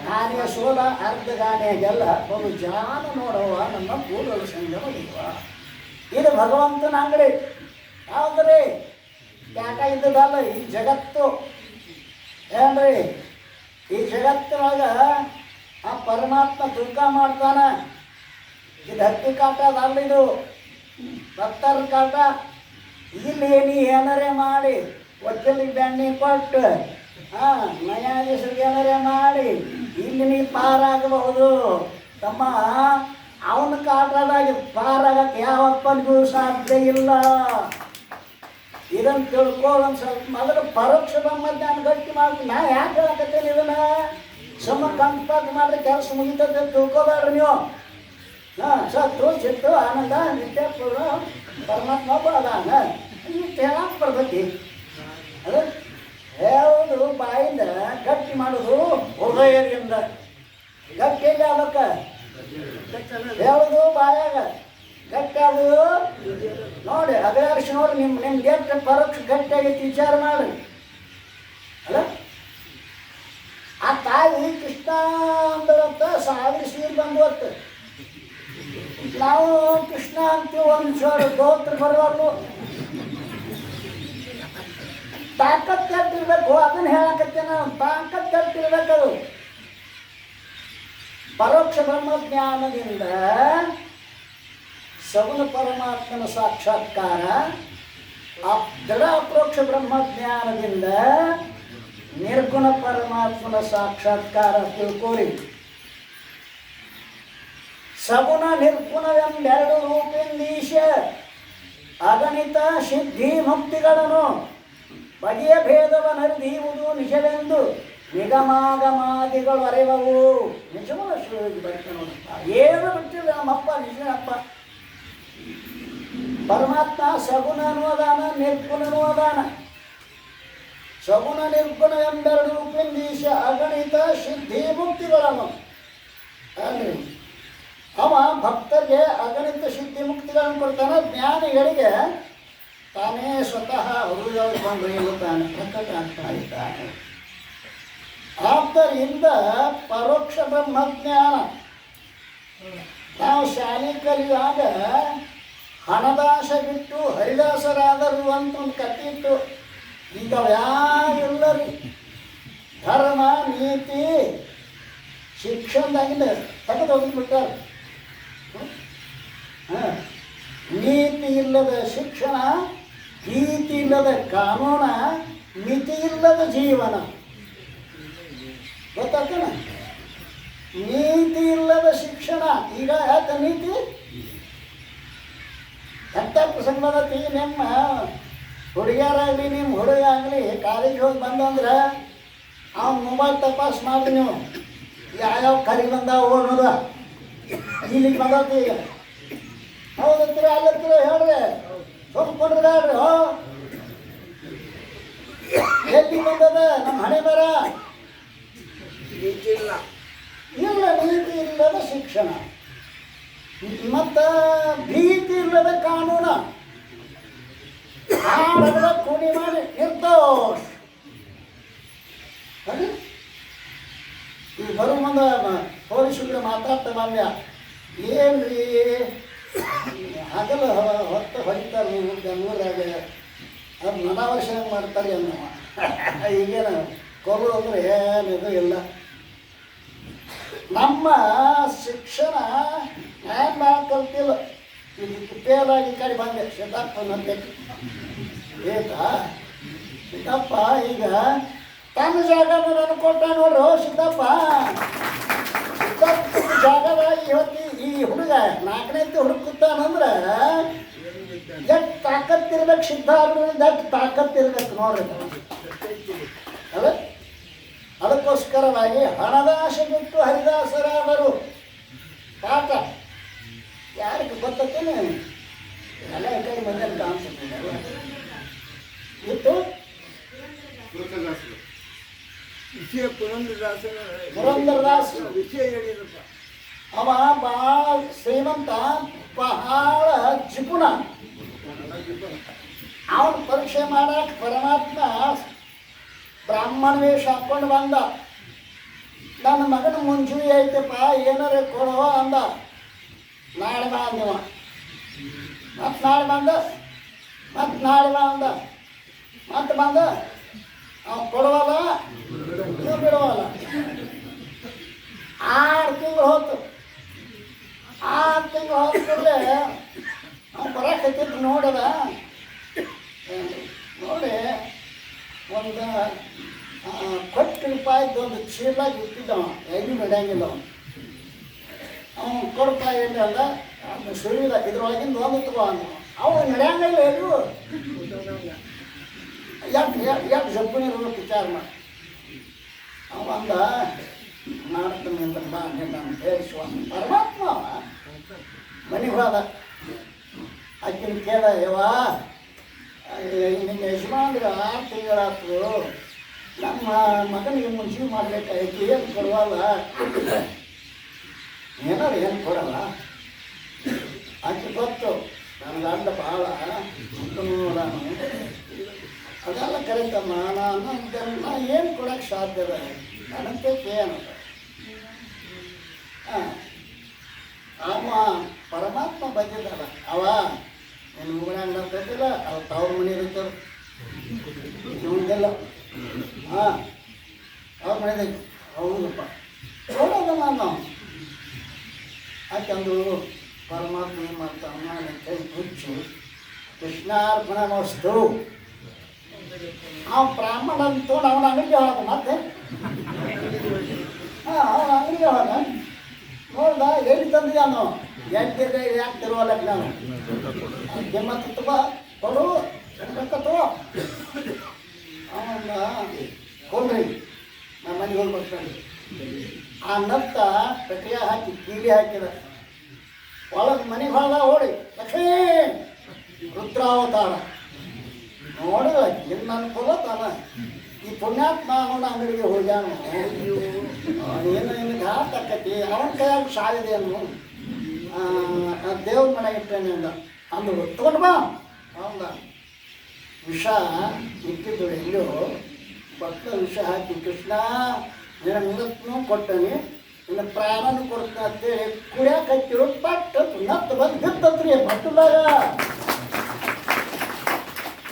ಗಾನೆಯ ಸೋಲ ಅರ್ಧ ಗಾನೆಗೆಲ್ಲ ಒಂದು ಜಾನ ನೋಡುವ ನಮ್ಮ ಪೂರ್ವದ ಸಂಗಮ ಇರುವ. ಇದು ಭಗವಂತನ ಅಂಗಡಿ. ಯಾವುದ್ರಿ? ಯಾಕ ಇದ್ದದಲ್ಲ ಈ ಜಗತ್ತು. ಏನ್ರಿ, ಈ ಜಗತ್ತಿನೊಳಗ ಆ ಪರಮಾತ್ಮ ತೂಕ ಮಾಡ್ತಾನ. ಇದು ಹತ್ತಿ ಕಾಟ ಅದಲ್ಲ, ಇದು 10 ಕಾಟ. ಇಲ್ಲಿ ನೀ ಏನಾರೇ ಮಾಡಿ ಒತ್ತಲಿಗೆ ಬೆಣ್ಣೆ ಕೊಟ್ಟು ನ್ಯಾಯಾಧೀಶರಿಗೆ ಏನಾರೇ ಮಾಡಿ ಇಲ್ಲಿ ನೀ ಪಾರಾಗಬಹುದು ತಮ್ಮ. ಅವನ ಕಾಟದಾಗ ಪಾರಾಗಕ್ಕೆ ಯಾವಪ್ಪನಿಗೂ ಸಾಧ್ಯ ಇಲ್ಲ. ಇದನ್ನು ತಿಳ್ಕೊಳ್ಳೋದು ಸ್ವಲ್ಪ ಮೊದಲು ಪರೋಕ್ಷ ಬ್ರಹ್ಮಜ್ಞಾನ ಗಟ್ಟಿ ಮಾಡ್ತೀನಿ. ನಾ ಯಾಕೆ ಹೇಳಕತ್ತೇನೆ ಇದನ್ನ? ಸುಮ್ಮ ಕಂಪಾಕ್ ಮಾಡಿದ್ರೆ ಕೆಲಸ ಮುಗಿತದೆ ತಿಳ್ಕೊಬೇಡ್ರಿ ನೀವು. ಸತ್ತು ಚಿತ್ತು ಆನಂದ ನಿತ್ಯ ಪೂರ್ಣ ಪರಮಾತ್ಮ ಒಬ್ಬ ಅದಾನ. ಇಷ್ಟು ಹೇಳಕ್ಕೆ ಬರ್ತೈತಿ. ಅದು ಹೇಳೋದು ಬಾಯಿಂದ, ಗಟ್ಟಿ ಮಾಡೋದು ಹೃದಯದಿಂದ. ಗಟ್ಟಿ ಇಲ್ಲ ಅದಕ್ಕೆ ಹೇಳೋದು ಬಾಯಾಗ, ಗಟ್ಟಿ ಆಗೋದು ನೋಡಿ. ಅಗರ್ಷ ನೋಡಿ ನಿಮ್ಗೆ ಎಷ್ಟು ಪರೋಕ್ಷ ಗಟ್ಟಿಯಾಗೈತಿ ವಿಚಾರ ಮಾಡಿ. ಅಲ್ಲ, ಆ ತಾಯಿ ಕೃಷ್ಣ ಅಂದ್ರಂತ 1000 ಸೀರೆ ಬಂದ್ವತ್ತು. ನಾವು ಕೃಷ್ಣ ಅಂತೀವಿ, ಒಂದು ಸಾವಿರ ಗೋತ್ರ ಬರುವಲ್ಲು. ತಾಕತ್ ಕಟ್ಟಿರ್ಬೇಕು, ಅದನ್ನು ಹೇಳಕತ್ತೆ ನಾನು. ತಾಕತ್ ಕಟ್ಟಿರ್ಬೇಕದು. ಪರೋಕ್ಷ ಬ್ರಹ್ಮಜ್ಞಾನದಿಂದ ಸಗುಣ ಪರಮಾತ್ಮನ ಸಾಕ್ಷಾತ್ಕಾರ, ಆ ದೃಢ ಅಪರೋಕ್ಷ ಬ್ರಹ್ಮಜ್ಞಾನದಿಂದ ನಿರ್ಗುಣ ಪರಮಾತ್ಮನ ಸಾಕ್ಷಾತ್ಕಾರ ತಿಳ್ಕೋರಿ. ಸಗುಣ ನಿರ್ಗುಣವೆಂಬೆರಡು ರೂಪೆಂದೀಶ ಅಗಣಿತ ಸಿದ್ಧಿ ಮುಕ್ತಿಗಳನ್ನು ಬಗೆಯ ಭೇದವನ್ನರಿಯುವುದು ನಿಜವೆಂದು ನಿಗಮಾಗಮಾದಿಗಳು ಅರಿವವು. ನಿಜವಲ್ಲ ಶ್ರೀ ಬರ್ತೇನೆ ನೋಡಪ್ಪ, ಏನು ಬಿಟ್ಟಿಲ್ಲ ನಮ್ಮಪ್ಪ, ನಿಜನಪ್ಪ. ಪರಮಾತ್ಮ ಸಗುಣನೂ ಅದಾನ, ನಿರ್ಗುಣನೂ ಅದಾನ. ಸಗುಣ ನಿರ್ಗುಣ ಎಂಬೆರಡು ರೂಪೆಂದೀಶ ಅಗಣಿತ ಸಿದ್ಧಿ ಮುಕ್ತಿಗಳನ್ನು ಅಲ್ರಿ. ಅವ ಭಕ್ತರಿಗೆ ಅಗಣಿತ ಸಿದ್ಧಿ ಮುಕ್ತಿಗಳನ್ನು ಕೊಡ್ತಾನೆ. ಜ್ಞಾನಿಗಳಿಗೆ ತಾನೇ ಸ್ವತಃ ಹೃದಯವನ್ನು ಇರುತ್ತಾನೆ, ಪ್ರಕಟ ಆಗ್ತಾ ಇದ್ದಾನೆ. ಆದ್ದರಿಂದ ಪರೋಕ್ಷ ಬ್ರಹ್ಮಜ್ಞಾನ ನಾವು ಶಾಲೆ ಕಲಿಯುವಾಗ ಹಣದಾಸ ಬಿಟ್ಟು ಹರಿದಾಸರಾದರು ಅಂತ ಒಂದು ಕಥೆ ಇತ್ತು. ಈಗ ಯಾರಿಲ್ಲ ರೀ. ಧರ್ಮ ನೀತಿ ಶಿಕ್ಷಣದಾಗಿಂದ ತೆಗೆದು ಹೋಗಿಬಿಟ್ಟಾರೆ. ನೀತಿ ಇಲ್ಲದ ಶಿಕ್ಷಣ, ನೀತಿ ಇಲ್ಲದ ಕಾನೂನ, ಮಿತಿ ಇಲ್ಲದ ಜೀವನ. ಗೊತ್ತಾಗ್ತಾನ? ನೀತಿ ಇಲ್ಲದ ಶಿಕ್ಷಣ. ಈಗ ಯಾಕೆ ನೀತಿ ಎಂಥ ಪ್ರಸಂಗ ಬಂದತಿ. ನಿಮ್ಮ ಹುಡುಗಿಯರಾಗಲಿ ನಿಮ್ಮ ಹುಡುಗ ಆಗಲಿ ಕಾಲೇಜ್ ಹೋಗಿ ಬಂದಂದ್ರೆ ಅವ್ನು ಮೊಬೈಲ್ ತಪಾಸ್ ಮಾಡಿ ನೀವು ಯಾವ್ಯಾವ ಕರಿ ಬಂದಾವ ಅನ್ನೋದ ಇಲ್ಲಿಗೆ ಬಂದತಿ. ಹೌದತ್ತೀರ ಅಲ್ಲತ್ತೀರ ಹೇಳ್ರಿ, ಹೊಂದ್ಕೊಂಡ್ರಿ ಹೇಳ್ರಿ. ಎಲ್ಲಿ ಬಂದದ ನಮ್ಮ ಹಣೆ ಬರ? ಇಲ್ಲ, ನೀತಿ ಇಲ್ಲದ ಶಿಕ್ಷಣ ಮತ್ತು ಭೀತಿ ಇಲ್ಲದ ಕಾನೂನ. ಹಾಡದ ಕುಣಿ ಮಾಡಿ ನಿರ್ದೋಷ. ಈಗ ಬರೋ ಮುಂದೆ ಪೊಲೀಸರು ಮಾತಾಡ್ತಾ ಬಂದ್ಯ, ಏನ್ರಿ ಹಗಲು ಹೊತ್ತು ಹೊಡಿತಾರೆ ನೀವು ಬೆಂಗಳೂರಾಗ, ಅದು ಮನಾವರ್ಷ ಮಾಡ್ತಾರೆ ಅನ್ನೋ. ಈಗೇನು ಕೊಬ್ಬು ಅಂದರೆ ಏನಿದು ಇಲ್ಲ. ನಮ್ಮ ಶಿಕ್ಷಣ ನಾನು ಕಲ್ತಿಲ್ಲ. ಇದು ಫೇಲಾಗಿ ಕಡೆ ಬಂದೆ ಸಿದ್ದಪ್ಪನಂತೆ. ಏತಾ ಸಿದ್ದಪ್ಪ ಈಗ ತನ್ನ ಜಾಗನ ನನಗೆ ಕೊಟ್ಟ ನೋಡ್ರು. ಸಿದ್ದಪ್ಪ ಜಾಗದ ಇವತ್ತು ಈ ಹುಡುಗ 4ನೇದ್ದು ಹುಡುಕುತ್ತಾನಂದ್ರೆ ಎಷ್ಟು ತಾಕತ್ತಿರ್ಬೇಕು. ಸಿದ್ಧ ಎಷ್ಟು ತಾಕತ್ತಿರ್ಬೇಕು ನೋಡ್ರಿ ಅಲ್ಲ. ಅದಕ್ಕೋಸ್ಕರವಾಗಿ ಹಣದಾಸೆ ಬಿಟ್ಟು ಹರಿದಾಸರಾದರು. ಪಾಠ ಯಾರಿಗೆ ಗೊತ್ತೇನೆ ಎಲ್ಲ ಕೈ ಮಂದಿ ಕಾಣಿಸುತ್ತಿಲ್ಲ. ಇತ್ತು ವಿಷಯ ಪುರಂದರದಾಸ ವಿಷಯ ಹೇಳಿದಪ್ಪ. ಅವ ಭಾಳ ಶ್ರೀಮಂತ, ಬಹಳ ಜಿಪುಣ. ಅವನು ಪರೀಕ್ಷೆ ಮಾಡಕ್ಕೆ ಪರಮಾತ್ಮ ಬ್ರಾಹ್ಮಣ ವೇಷ ಹಾಕ್ಕೊಂಡು ಬಂದ. ನನ್ನ ಮಗನ ಮುಂಜೂರಿ ಐತಪ್ಪ, ಏನಾರ ಕೊಡುವ ಅಂದ. ನಾಳೆ ಬಾ ಅಂದವ. ಮತ್ತು ನಾಳೆ ಬಂದ, ಮತ್ತು ನಾಳೆ ಬಾ ಅಂದ, ಮತ್ತು ಬಂದ. ಅವ್ನು ಕೊಡುವಲ್ಲ, ನೀವು ಬಿಡುವಲ್ಲ. 6 ತಿಂಗಳು ಹೋಯ್ತು. 6 ತಿಂಗಳು ಹೋದ ಕೂಡಲೇ ಅವ್ನು ಬರಕತ್ತಿದ್ದು ನೋಡದ. ನೋಡಿ ಒಂದು ₹1 ಒಂದು ಚೀಲಾಗಿ ಇಟ್ಟಿದ್ದವ, ಎಲ್ಲಿ ನಡೆಯಂಗಿಲ್ಲ ಅವನು. ಅವನು ಕೊಡ್ತಾ ಏನು ಅಲ್ಲ, ಅವನು ಸುರಿದ ಇದ್ರೊಳಗಿಂದ ಒಂದು ತಗೋ ಅಂದ. ಅವನು ನಡೆಯಂಗಿಲ್ಲ ಎಲ್ಲೂ. ಯಾಕೆ ಜಬ್ಬನಿ ಇರೋದು ವಿಚಾರ ಮಾಡಿ. ಅವ ಅಂದ, ಮಾಡ್ತಾನೆ ಅಂತ ಬಾ ನಾನು ಹೇಳಿಸುವ. ಪರಮಾತ್ಮ ಮನೆಗೆ ಹೋದ. ಆಕಿನ ಕೇಳ, ಯವ್ವಾ ನಿಮ್ಮ ಯಜಮಾನ್ರಿಗೆ 6 ತಿಂಗಳಾಯ್ತು, ನಮ್ಮ ಮಗನಿಗೆ ಮುಂಚೆ ಮಾಡ್ಬೇಕಾಯ್ತು, ಏನು ಕೊಡುವಲ್ಲ, ಏನಾರು ಏನು ಕೊಡಲ್ಲ. ಆಕೆ ಗೊತ್ತು ನನಗೆ ಅಂದ ಭಾಳ ನಾನು ಅದೆಲ್ಲ ಕರೆಕ್ಟಮ್ಮ. ನಾನು ಏನು ಕೊಡೋಕ್ಕೆ ಸಾಧ್ಯ ನನಗೆ ಏನು ಹಾಂ ಅವ ಪರಮಾತ್ಮ ಬಂದಿದ್ದಾನ ಅವ ನಿನ್ನ ಮಗನಾಗ ನಡ್ತೈತಿಲ್ಲ ಅವ ತವ್ರ ಮನೆ ಇರ್ತದೆ ಇವಂಗೆಲ್ಲ ಹಾಂ ಅವ್ರ ಮನೆದೈತಿ ಹೌದಪ್ಪ ನೋಡೋದಲ್ಲ ನಾವು ಯಾಕಂದ್ರು ಪರಮಾತ್ಮ ಏನು ಮಾಡ್ತಾನ ಕೈ ಹುಚ್ಚು ಕೃಷ್ಣಾರ್ಪಣ ವಸ್ತು ಅವ ಬ್ರಾಹ್ಮಣ ಅಂತ ಅವನ ಅಂಗಡಿಗೆ ಹೋದ ಮತ್ತೆ ಹಾಂ ಅವನ ಅಂಗಡಿಗೆ ಹೋದ ನೋಡ್ದ ಎಲ್ಲಿ ತಂದಿದ್ದಾನು ಎಂಟಿದ್ರೆ ಯಾಕೆ ತಿರುವಲ್ಲಕ್ಕೆ ನಾನು ಕೆಮ್ಮತ್ತು ತುಂಬ ಕೊಡು ತಗೋ ಅವನ ಕೊಡ್ರಿ ನಮ್ಮ ಮನೆಗೆ ಹೋಗಿ ಬರ್ತಾನೆ ಆ ನತ್ತ ಪೆಟ್ಟಿಗೆ ಹಾಕಿ ಕೀಲಿ ಹಾಕಿದ ಒಳಗೆ ಮನೆಗೆ ಹೊಳ ಓಡಿ ಲಕ್ಷ್ಮೀ ರುದ್ರಾವತಾರ ನೋಡಿದ ಇನ್ನು ಅನ್ಕೋಲ ತಾನ ಈ ಪುಣ್ಯಾತ್ಮ ಅವನ ಅಂಗಡಿಗೆ ಹೋಗ್ಯಾನು ಏನು ನಿನಗೆ ಘಾಟ್ ಆಕತಿ ಅವನ ಕೈಯಾಗ ಸಾಗಿದೆ ಅನ್ನು ದೇವ್ರ ಮನೆಗೆ ಇಟ್ಟೇನೆ ಅಂದು ತಗೊಂಡು ಬಾ ಹೌದ ವಿಷ ಇಟ್ಟಿದ್ದು ಎಲ್ಲೋ ಭಕ್ತ ವಿಷ ಹಾಕಿ ಕೃಷ್ಣ ನಿನ್ನ ಮಿನತ್ನೂ ಕೊಟ್ಟನಿ ನಿನ್ನ ಪ್ರಾಣನೂ ಕೊಡ್ತೀನಿ ಅಂತೇಳಿ ಕುಡಿಯಾಕ ಹಚ್ಚಿರು ಪಟ್ಟು ನತ್ತು ಬಂದು ಬಿತ್ತತ್ರಿ ಬಟ್ಟದಾಗ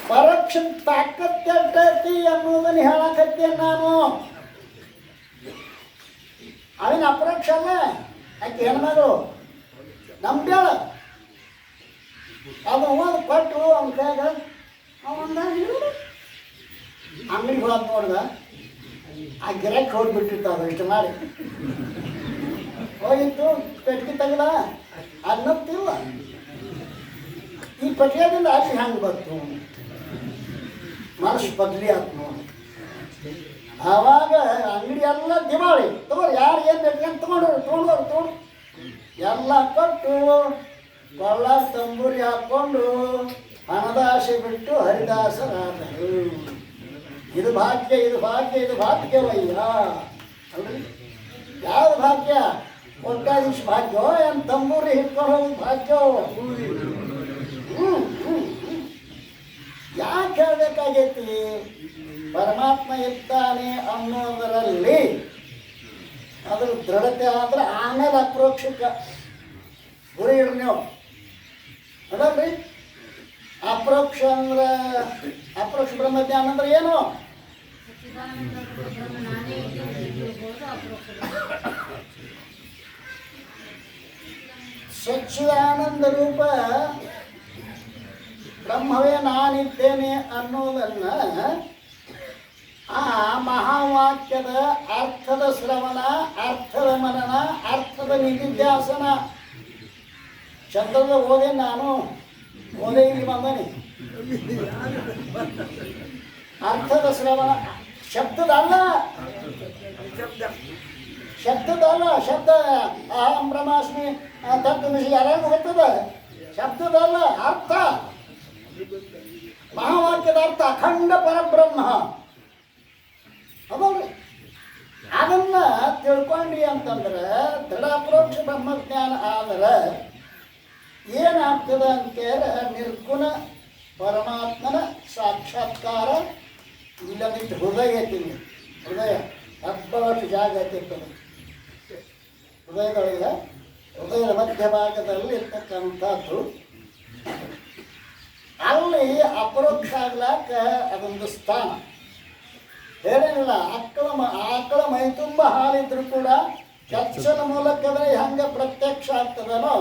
ಪರೋಕ್ಷ ತಾಕತ್ತೈತಿ ಅನ್ನೋದನ್ನು ಹೇಳಕತ್ತೇನೆ ನಾನು ಅವಿನ ಅಪರೋಕ್ಷ ಅಲ್ಲ ಯಾಕೆ ಹೆಣ್ಮಗಳು ನಂಬ್ಯಾಳ ಅದು ಒಂದು ಕೊಟ್ಟು ಅವನ ಕೈಯಾಗ ಅವನ ಅಂಗಡಿಗೆ ಹೋಗಿ ನೋಡ್ದ ಆ ಗಿರಕ್ಕೆ ಹೋಗ್ಬಿಟ್ಟಿರ್ತಾವ ಇಷ್ಟು ಮಾಡಿ ಹೋಗಿತ್ತು ಪೆಟ್ಟಿಗೆ ತೆಗ್ದ ಅನ್ನತ್ತಿಲ್ಲ ಈ ಪೆಟ್ಟಿಗೆದಿಂದ ಅಲ್ಲಿ ಹಂಗೆ ಬಂತು ಮನಸ್ಸು ಬದಲಿ ಆಯ್ತು ನೋಡಿ ಆವಾಗ ಅಂಗಡಿ ಎಲ್ಲ ದಿವಾಳಿ ತಗೋರಿ ಯಾರು ಏನು ಬೇಕಂತ ತೊಗೊಂಡು ಎಲ್ಲ ಕೊಟ್ಟು ಕೊಳ್ಳ ತಂಬೂರಿ ಹಾಕ್ಕೊಂಡು ಹಣದ ಆಸೆ ಬಿಟ್ಟು ಹರಿದಾಸರಾದರು ಇದು ಭಾಗ್ಯ ಇದು ಭಾಗ್ಯ ಇದು ಭಾಗ್ಯವಯ್ಯ ಅಲ್ರಿ ಯಾವ್ದು ಭಾಗ್ಯ ಒಟ್ಟಾದೀಶ್ ಭಾಗ್ಯ ಏನು ತಂಬೂರಿ ಹಿಡ್ಕೊಂಡು ಹೋಗಿ ಭಾಗ್ಯ ಯಾಕೆ ಹೇಳಬೇಕಾಗೈತಿ ಪರಮಾತ್ಮ ಇದ್ದಾನೆ ಅನ್ನೋದರಲ್ಲಿ ಅದ್ರ ದೃಢತೆ ಆದರೆ ಆಮೇಲೆ ಅಪ್ರೋಕ್ಷಕ್ಕೆ ಗುರಿ ಇಡ್ರಿ ನೀವು ಅದಲ್ರಿ ಅಪ್ರೋಕ್ಷ ಅಂದ್ರೆ ಅಪ್ರೋಕ್ಷ ಬ್ರಹ್ಮಜ್ಞಾನ ಅಂದ್ರೆ ಏನು ಸಚ್ಚಿದಾನಂದ ರೂಪ ಬ್ರಹ್ಮವೇ ನಾನಿದ್ದೇನೆ ಅನ್ನೋದನ್ನ ಆ ಮಹಾವಾಕ್ಯದ ಅರ್ಥದ ಶ್ರವಣ ಅರ್ಥದ ಮನನ ಅರ್ಥದ ನಿಧಿಧ್ಯಾಸನ ಶಬ್ದದ ಓದೆ ನಾನು ಓದೆ ಇಲ್ಲಿ ಬಂದನಿ ಅರ್ಥದ ಶ್ರವಣ ಶಬ್ದದಲ್ಲ ಶಬ್ದದಲ್ಲ ಶಬ್ದ ಅಹಂ ಬ್ರಹ್ಮಾಸ್ಮಿ ತತ್ವಮಸಿ ಯಾರ್ಯಾರು ಗೊತ್ತದ ಶಬ್ದದಲ್ಲ ಅರ್ಥ ಮಹಾವಾಕ್ಯದ ಅರ್ಥ ಅಖಂಡ ಪರಬ್ರಹ್ಮ ಅದಲ್ರಿ ಅದನ್ನ ತಿಳ್ಕೊಂಡ್ರಿ ಅಂತಂದ್ರೆ ದೃಢ ಅಪರೋಕ್ಷ ಬ್ರಹ್ಮಜ್ಞಾನ ಆದ್ರೆ ಏನಾಗ್ತದೆ ಅಂತೇಳಿ ನಿರ್ಗುಣ ಪರಮಾತ್ಮನ ಸಾಕ್ಷಾತ್ಕಾರ ಇಲ್ಲದಿಟ್ಟು ಹೃದಯ ಐತಿಲ್ಲ ಹೃದಯ ಹಬ್ಬಟ್ಟು ಜಾಗ ಐತಿರ್ತದೆ ಹೃದಯದೊಳಗೆ ಹೃದಯದ ಮಧ್ಯಭಾಗದಲ್ಲಿ ಇರ್ತಕ್ಕಂಥದ್ದು ಅಲ್ಲಿ ಅಪರೋಕ್ಷ ಆಗ್ಲಾಕ ಅದೊಂದು ಸ್ಥಾನ ಹೇಳೇನಿಲ್ಲ ಆಕಳ ಮೈ ತುಂಬ ಹಾಲಿದ್ರು ಕೂಡ ಚರ್ಚನ ಮೂಲಕವೇ ಹೆಂಗೆ ಪ್ರತ್ಯಕ್ಷ ಆಗ್ತದನೋ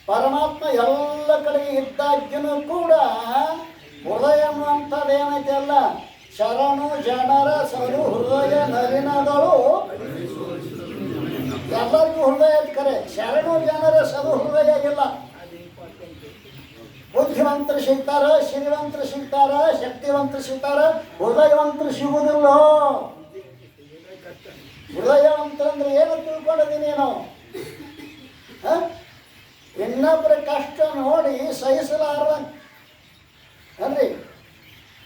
ಪರಮಾತ್ಮ ಎಲ್ಲ ಕಡೆಗೆ ಇದ್ದಾಗ್ಯೂ ಕೂಡ ಹೃದಯ ಅನ್ನುವಂಥದ್ದು ಏನೈತೆ ಅಲ್ಲ ಶರಣು ಜನರ ಸರು ಹೃದಯ ನಲಿನಗಳು ಎಲ್ಲರಿಗೂ ಹೃದಯ ಕರೆ ಶರಣು ಜನರ ಸರು ಹೃದಯ ಇಲ್ಲ ಬುದ್ಧಿವಂತರು ಸಿಗ್ತಾರ ಶ್ರೀವಂತರು ಸಿಗ್ತಾರ ಶಕ್ತಿವಂತರು ಸಿಗ್ತಾರ ಹೃದಯವಂತರು ಸಿಗುವುದಿಲ್ಲ ಹೃದಯವಂತರಂದ್ರೆ ಏನು ತಿಳ್ಕೊಂಡಿದ್ದೀನಿ ನಾವು ಇನ್ನೊಬ್ಬರ ಕಷ್ಟ ನೋಡಿ ಸಹಿಸಲಾರ ಅಲ್ರಿ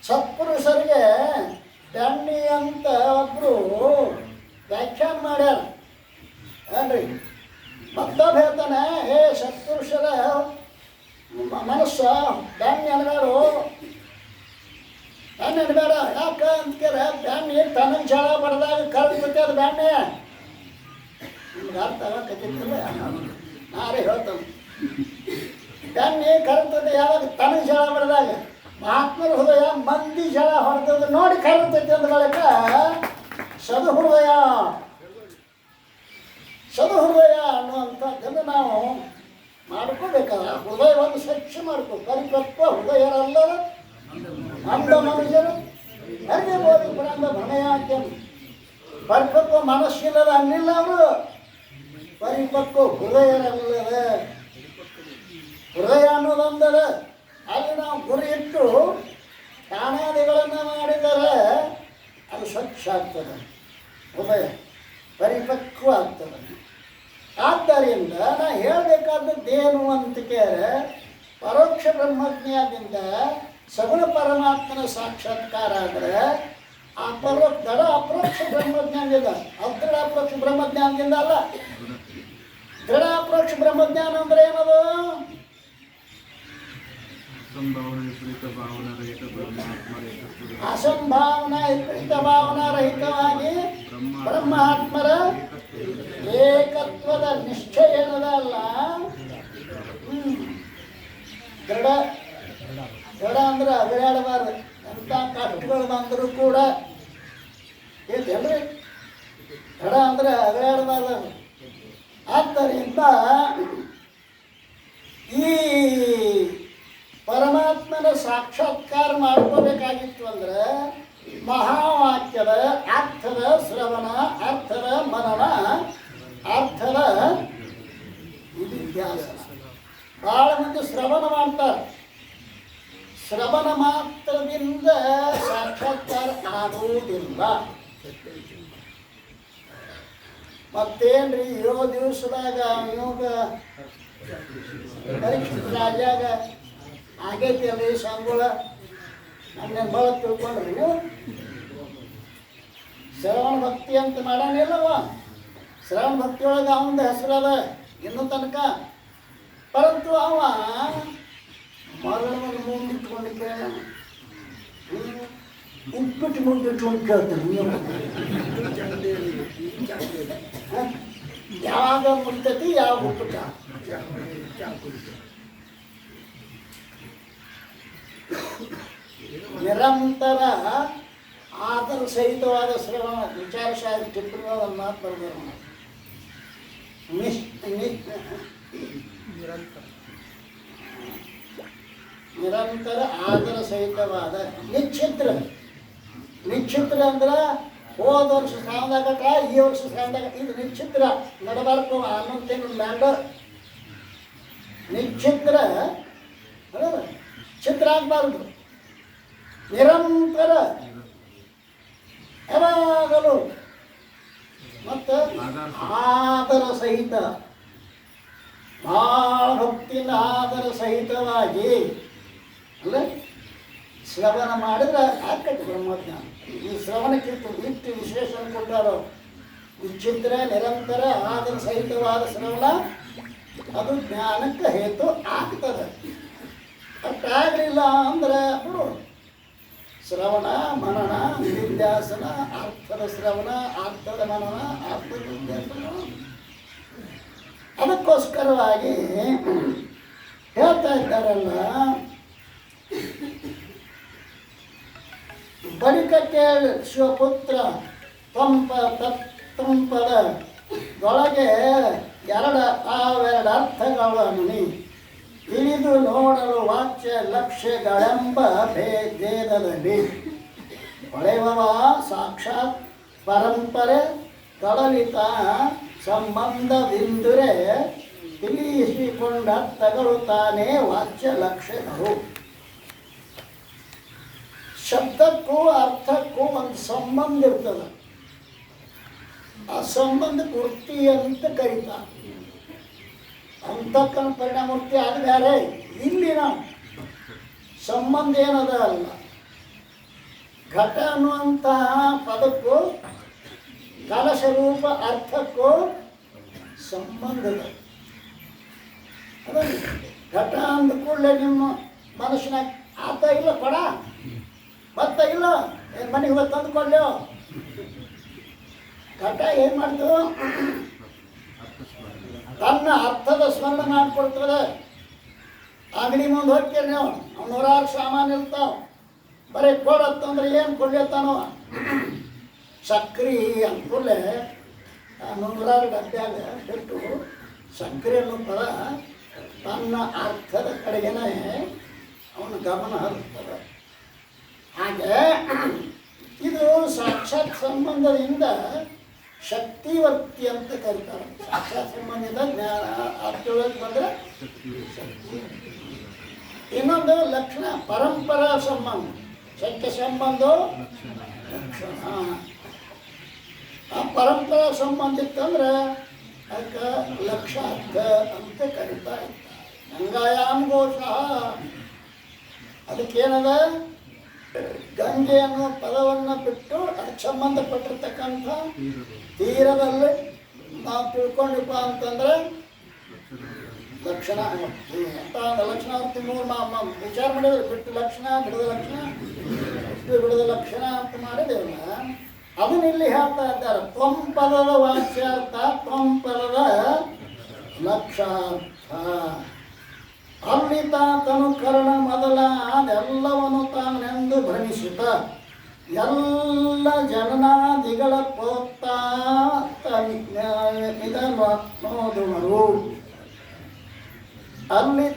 ಸತ್ಪುರುಷರಿಗೆ ದಂಡಿ ಅಂತ ಒಬ್ಬರು ವ್ಯಾಖ್ಯಾನ ಮಾಡ್ಯಾರ ಅಲ್ರಿ ಮತ್ತೊಬ್ಬ ಹೇಳ್ತಾನೆ ಹೇ ಸತ್ಪುರುಷರ ಮನಸ್ಸು ಬ್ಯಾಣ್ಣಿ ಅನ್ಬೇಡು ಬ್ಯಾಣ್ಣಿ ಅನ್ಬೇಡ ಯಾಕೆ ಅಂತ ಕೇಳ ಬ್ಯಾಣ್ಣಿ ತನಗೆ ಜಳ ಬಡ್ದಾಗ ಕರೆದು ಬಿಟ್ಟೆ ಅದು ಬ್ಯಾಣ್ಣಿ ನಿಮ್ಗೆ ಅರ್ಥ ಆಗಕತ್ತಿಲ್ಲ ನಾರೇ ಹೇಳ್ತಾನೆ. ಬೆನ್ನಿ ಕರ್ತದೆ ಯಾವಾಗ ತನಗೆ ಜಳ ಬರೆದಾಗ ಮಹಾತ್ಮರ ಹೃದಯ ಮಂದಿ ಜಳ ಹೊಡೆದ ನೋಡಿ ಕರ್ತೈತಿ ಅಂದ ಬಳಿಕ ಸದು ಹೃದಯ ಅನ್ನುವಂಥದ್ದನ್ನು ನಾವು ಮಾಡ್ಕೋಬೇಕಾದ್ರೆ ಹೃದಯವನ್ನು ಸ್ವಚ್ಛ ಮಾಡ್ಕೋ. ಪರಿಪಕ್ವ ಹೃದಯರಲ್ಲ ಅಂದ ಮನುಷ್ಯರು ಅದೇ ಬೋಧಿ ಪುರಂದ ಭ್ರಮೆಯಾಕ್ಯ ಪರಿಪಕ್ವ ಮನಸ್ಸಿಲ್ಲದ ಅನ್ನಿಲ್ಲ ಅವರು ಪರಿಪಕ್ವ ಹೃದಯರಲ್ಲದ ಹೃದಯ ಅನ್ನೋದೊಂದರ ಅಲ್ಲಿ ನಾವು ಗುರಿ ಇಟ್ಟು ದಾನಾದಿಗಳನ್ನು ಮಾಡಿದರೆ ಅದು ಸ್ವಚ್ಛ ಆಗ್ತದೆ, ಹೃದಯ ಪರಿಪಕ್ವ ಆಗ್ತದೆ. ಆದ್ದರಿಂದ ನಾ ಹೇಳಬೇಕಾದದ್ದೇನು ಅಂತ ಕೇಳಿದ್ರೆ ಪರೋಕ್ಷ ಬ್ರಹ್ಮಜ್ಞಾನದಿಂದ ಸಗುಣ ಪರಮಾತ್ಮನ ಸಾಕ್ಷಾತ್ಕಾರ ಆದರೆ ಆ ದೃಢ ಅಪರೋಕ್ಷ ಬ್ರಹ್ಮಜ್ಞಾನದಿಂದ ಅದೃಢ ಅಪರೋಕ್ಷ ಬ್ರಹ್ಮಜ್ಞಾನದಿಂದ ಅಲ್ಲ. ದೃಢ ಅಪರೋಕ್ಷ ಬ್ರಹ್ಮಜ್ಞಾನ ಅಂದರೆ ಏನದು? ಅಸಂಭಾವನಾ ವಿಪರೀತ ಭಾವನಾ ರಹಿತವಾಗಿ ಬ್ರಹ್ಮಾತ್ಮರ ಏಕತ್ವದ ನಿಶ್ಚಯ ಏನದಲ್ಲ. ದೃಢ ಅಂದ್ರೆ ಅಗಡಾಡಬಾರ್ದು. ಎಂಥ ಕಷ್ಟಗಳು ಬಂದರೂ ಕೂಡ ಏನ್ರಿ ದೃಢ ಅಂದ್ರೆ ಅಗಡಾಡಬಾರ್ದು. ಆದ್ದರಿಂದ ಈ ಪರಮಾತ್ಮನ ಸಾಕ್ಷಾತ್ಕಾರ ಮಾಡ್ಕೋಬೇಕಾಗಿತ್ತು ಅಂದ್ರೆ ಮಹಾವಾಕ್ಯದ ಅರ್ಥದ ಶ್ರವಣ, ಅರ್ಥದ ಮನನ, ಅರ್ಥದ ನಿಧಿಧ್ಯಾಸನ. ಭಾಳ ಮಂದಿ ಶ್ರವಣ ಮಾಡ್ತಾರೆ. ಶ್ರವಣ ಮಾತ್ರದಿಂದ ಸಾಕ್ಷಾತ್ಕಾರ ಆಗುವುದಿಲ್ಲ. ಮತ್ತೇನ್ರಿ 7 ದಿವಸದಾಗ ಯೋಗ ಪರೀಕ್ಷಿತ ರಾಜ್ಯಾಗ ಆಗೈತಿ ಅಲ್ರಿ ಸಂಗುಳ ನನ್ನ ಭಾಳ ತಿಳ್ಕೊಂಡ್ರಿ ನೀವು. ಶ್ರವಣ ಭಕ್ತಿ ಅಂತ ಮಾಡಾನಿಲ್ಲವ. ಶ್ರವಣ ಭಕ್ತಿಯೊಳಗೆ ಅವನದು ಹೆಸರದ ಇನ್ನೂ ತನಕ. ಪರಂತು ಅವ ಮರಣವನ್ನು ಮುಂದಿಟ್ಕೊಂಡು ಕೇಳ ಉಪ್ಪಿಟ್ಟು ಮುಂದಿಟ್ಕೊಂಡು ಕೇಳ್ತಾನೆ. ಯಾವಾಗ ಮುಡ್ತೈತಿ ಯಾವಾಗ ಉಪ್ಪಿಟ್ಟ. ನಿರಂತರ ಆದರ ಸಹಿತವಾದ ಶ್ರವಣ ವಿಚಾರಶಾಲಿ ಟಿಪ್ಪಣಿಗಳ ಮಾತು ಬರೆದರು. ನಿರಂತರ ಆದರ ಸಹಿತವಾದ ನಿಶ್ಚಿತ್ರ ಅಂದ್ರೆ ಹೋದ ವರ್ಷ ಶ್ರಾವಣದಾಗ ಈ ವರ್ಷ ಶ್ರಾವಣದಾಗ ಇದು ನಿಶ್ಚಿತ್ರ ನಡಬಾರ್ದು. 11 ತಿಂಗಳು ಮ್ಯಾಂಡ ನಿಶ್ಚಿತ್ರ ಚಿತ್ರ ಆಗಬಾರ್ದು. ನಿರಂತರ ಯಾವಾಗಲೂ ಮತ್ತು ಆದರ ಸಹಿತ ಭಾಳ ಭಕ್ತಿಯಿಂದ ಆದರ ಸಹಿತವಾಗಿ ಅಲ್ಲ ಶ್ರವಣ ಮಾಡಿದ್ರೆ ಆಕಟ್ಟು ಬ್ರಹ್ಮಜ್ಞಾನ. ಈ ಶ್ರವಣಕ್ಕಿಂತ ಇಷ್ಟು ವಿಶೇಷ ಕೊಟ್ಟಾರೋ. ವಿಚಿತ್ರ ನಿರಂತರ ಆದರ ಸಹಿತವಾದ ಶ್ರವಣ ಅದು ಜ್ಞಾನಕ್ಕೆ ಹೇತು ಆಗ್ತದೆ. ಅಷ್ಟಾಗಲಿಲ್ಲ ಅಂದ್ರೆ ಬಿಡು. ಶ್ರವಣ ಮನನ ನಿಧಿಧ್ಯಾಸನ, ಅರ್ಥದ ಶ್ರವಣ, ಅರ್ಥದ ಮನನ, ಅರ್ಥದ ನಿಧಿಧ್ಯಾಸನ. ಅದಕ್ಕೋಸ್ಕರವಾಗಿ ಹೇಳ್ತಾ ಇದ್ದಾರಲ್ಲ, ಬಳಿಕಕ್ಕೆ ಶಿವಪುತ್ರ ತಂಪದ ಒಳಗೆ ಅವೆರಡು ಅರ್ಥಗಳನ್ನು ತಿಳಿದು ನೋಡಲು ವಾಚ್ಯ ಲಕ್ಷ್ಯಗಳೆಂಬ ಭೇದದಲ್ಲಿ ಹೊಳೆಯುವ ಸಾಕ್ಷಾತ್ ಪರಂಪರೆ ಕಳಲಿತ ಸಂಬಂಧವಿಂದುರೆ ತಿಳಿಸಿಕೊಂಡ ಅರ್ಥಗಳು ತಾನೇ ವಾಚ್ಯ ಲಕ್ಷ್ಯಗಳು. ಶಬ್ದಕ್ಕೂ ಅರ್ಥಕ್ಕೂ ಒಂದು ಸಂಬಂಧ ಇರ್ತದೆ. ಆ ಸಂಬಂಧ ವೃತ್ತಿ ಅಂತ ಕರೀತಾರೆ. ಅಂತಕ್ಕನ ಪರಿಣಾಮೂರ್ತಿ ಅದು ಬೇರೆ. ಇಲ್ಲಿನ ಸಂಬಂಧ ಏನದ ಅಲ್ಲ. ಘಟ ಅನ್ನುವಂತಹ ಪದಕ್ಕೂ ಕಲಶರೂಪ ಅರ್ಥಕ್ಕೂ ಸಂಬಂಧದ. ಅದನ್ನು ಘಟ ಅಂದ ಕೂಡಲೇ ನಿಮ್ಮ ಮನುಷ್ಯನಾಗ ಆತ ಇಲ್ಲ ಕೊಡ ಭತ್ತ ಇಲ್ಲ ಮನೆಗೆ ಹೊತ್ತು ತಂದುಕೊಳ್ಳೋ. ಘಟ ಏನು ಮಾಡ್ತು? ತನ್ನ ಅರ್ಥದ ಸ್ಮರಣೆ ಮಾಡಿಕೊಡ್ತದೆ. ಅಂಗಡಿ ಮುಂದೆ ಹೋಗ್ತೀರಿ ನೀವು, ನೂರಾರು ಸಾಮಾನು ಇರ್ತಾವ, ಬರೀ ಕೊಡತ್ತಂದ್ರೆ ಏನು ಕೊಡ್ಲತ್ತಾನೋ ಸಕ್ರೆ ಅಂದ್ಕೂಡಲೇ ನೂರಾರು ಡಬ್ಬ್ಯಾಗ ಬಿಟ್ಟು ಸಕ್ಕರೆ ಅನ್ನೋ ಪದ ತನ್ನ ಅರ್ಥದ ಕಡೆಗೇನೆ ಅವನ ಗಮನ ಹರಿಸ್ತದೆ. ಹಾಗೆ ಇದು ಸಾಕ್ಷಾತ್ ಸಂಬಂಧದಿಂದ ಶಕ್ತಿವರ್ತಿ ಅಂತ ಕರೀತಾರೆ. ಸಾಕ್ಷಾತ್ ಸಂಬಂಧದಿಂದ ಜ್ಞಾನ ಅರ್ಥದೊಳಗೆ ಬಂದರೆ ಇನ್ನೊಂದು ಲಕ್ಷಣ ಪರಂಪರಾ ಸಂಬಂಧ. ಸತ್ಯ ಸಂಬಂಧ ಲಕ್ಷಣ. ಆ ಪರಂಪರಾ ಸಂಬಂಧ ಇತ್ತಂದ್ರೆ ಅದಕ್ಕೆ ಲಕ್ಷಾರ್ಥ ಅಂತ ಕರೀತಾ ಇರ್ತಾರೆ. ಗಂಗಾಯಾಮ್ ಘೋಷಃ ಅದಕ್ಕೇನದ ಗಂಗೆ ಅನ್ನೋ ಪದವನ್ನು ಬಿಟ್ಟು ಅದಕ್ಕೆ ಸಂಬಂಧಪಟ್ಟಿರ್ತಕ್ಕಂಥ ತೀರದಲ್ಲಿ ನಾವು ತಿಳ್ಕೊಂಡಿಪ್ಪ ಅಂತಂದ್ರೆ ಲಕ್ಷಣ ಅಂತ ಲಕ್ಷಣಾವರ್ತಿ ಮೂರು ವಿಚಾರ ಮಾಡಿದ್ರೆ ಬಿಟ್ಟು ಲಕ್ಷಣ ಬಿಡದ ಲಕ್ಷಣ ಬಿಡದ ಲಕ್ಷಣ ಅಂತ ಮಾಡಿದೇವಲ್ಲ ಅದನ್ನ ಇಲ್ಲಿ ಹೇಳ್ತಾ ಇದ್ದಾರೆ. ತ್ವಂಪದದ ವಾಚ್ಯಾರ್ಥ ತ್ವಂಪದದ ಲಕ್ಷಾರ್ಥ. ಅಲ್ಲಿ ತನು ಕರ್ಣ ಮೊದಲ ಅದೆಲ್ಲವನ್ನು ತಾನೆಂದು ಭ್ರಮಿಸುತ್ತ ಎಲ್ಲ ಜನನಾದಿಗಳ ಪ್ರೋತ್ತಾ ಇದನ್ನು ನೋದುವರು. ಅಲ್ಲಿ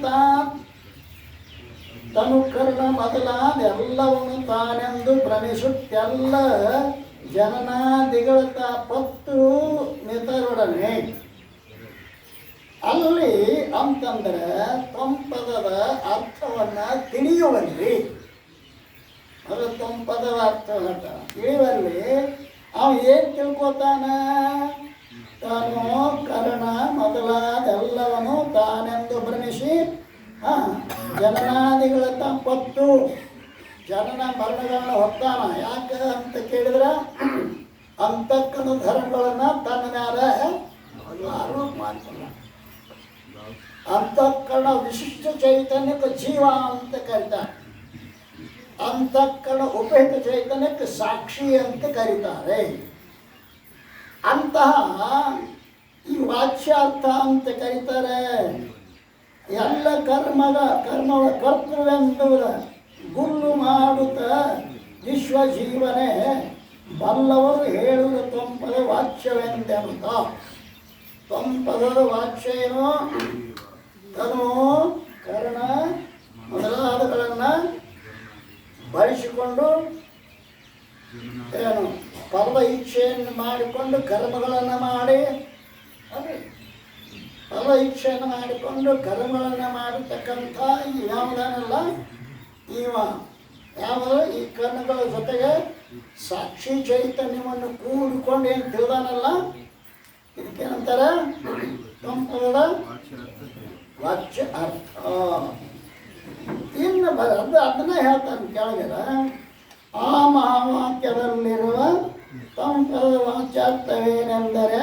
ತನು ಕರ್ಣ ಮೊದಲಾದೆಲ್ಲವನ್ನು ತಾನೆಂದು ಭ್ರಮಿಸುತ್ತೆಲ್ಲ ಜನನಾದಿಗಳ ಪತ್ತು ನಿತರೊಡನೆ. ಅಲ್ಲಿ ಅಂತಂದ್ರೆ ತ್ವಂಪದದ ಅರ್ಥವನ್ನು ತಿಳಿಯುವಲ್ಲಿ ಅದು ತ್ವಂಪದದ ಅರ್ಥವನ್ನ ತಿಳಿಯುವಲ್ಲಿ ಅವ ಏನು ತಿಳ್ಕೊತಾನ? ತಾನು ಕರ್ಣ ಮೊದಲಾದೆಲ್ಲವನು ತಾನೆಂದು ಭ್ರಮಿಸಿ ಜನನಾದಿಗಳ ಪತ್ತು ಜನನ ಮರಣಗಳನ್ನ ಹೊತ್ತಾನ. ಯಾಕೆ ಅಂತ ಕೇಳಿದ್ರೆ ಅಂತಕ್ಕನ ಧರ್ಮಗಳನ್ನು ತನ್ನ ಮೇಲೆ ಆರೋಪ ಮಾಡ್ತಾನ. ಅಂತಃಕರಣ ವಿಶಿಷ್ಟ ಚೈತನ್ಯಕ್ಕೆ ಜೀವ ಅಂತ ಕರೀತಾರೆ. ಅಂತಃಕರಣ ಉಪಹಿತ ಚೈತನ್ಯಕ್ಕೆ ಸಾಕ್ಷಿ ಅಂತ ಕರೀತಾರೆ. ಅಂತಹ ಈ ವಾಚ್ಯಾರ್ಥ ಅಂತ ಕರೀತಾರೆ. ಎಲ್ಲ ಕರ್ಮದ ಕರ್ತೃವೆಂದುವುದ ಗುಲ್ಲು ಮಾಡುತ್ತ ವಿಶ್ವಜೀವನೇ ಬಲ್ಲವರು ಹೇಳುವ ತ್ವಂಪದ ವಾಚ್ಯವೆಂದೆಂಬ. ತ್ವಂಪದದ ವಾಚ್ಯ ಏನು? ತನು ಕರ್ಣ ಮೊದಲಾದಗಳನ್ನು ಬಳಸಿಕೊಂಡು ಏನು ಪರ್ವ ಇಚ್ಛೆಯನ್ನು ಮಾಡಿಕೊಂಡು ಕರ್ಮಗಳನ್ನು ಮಾಡಿ ಪರ್ವ ಇಚ್ಛೆಯನ್ನು ಮಾಡಿಕೊಂಡು ಕರ್ಮಗಳನ್ನು ಮಾಡತಕ್ಕಂಥ ಈ ಯಾವುದನ್ನೆಲ್ಲ ಯಾವುದು ಈ ಕರ್ಮಗಳ ಜೊತೆಗೆ ಸಾಕ್ಷಿ ಚೈತನ್ಯವನ್ನು ಕೂಡಿಕೊಂಡು ಏನು ತಿಳಿದಾನಲ್ಲ ಇದಕ್ಕೇನಂತಾರೆ ತ್ವಂಪದದ ವಾಚ್ಯ ಅರ್ಥ. ಇನ್ನು ಅದನ್ನ ಹೇಳ್ತಾನೆ ಕೆಳಗಿರ ಆ ಮಹಾವಾಕ್ಯದಲ್ಲಿರುವ ತ್ವಂಪದದ ವಾಚ್ಯಾರ್ಥವೇನೆಂದರೆ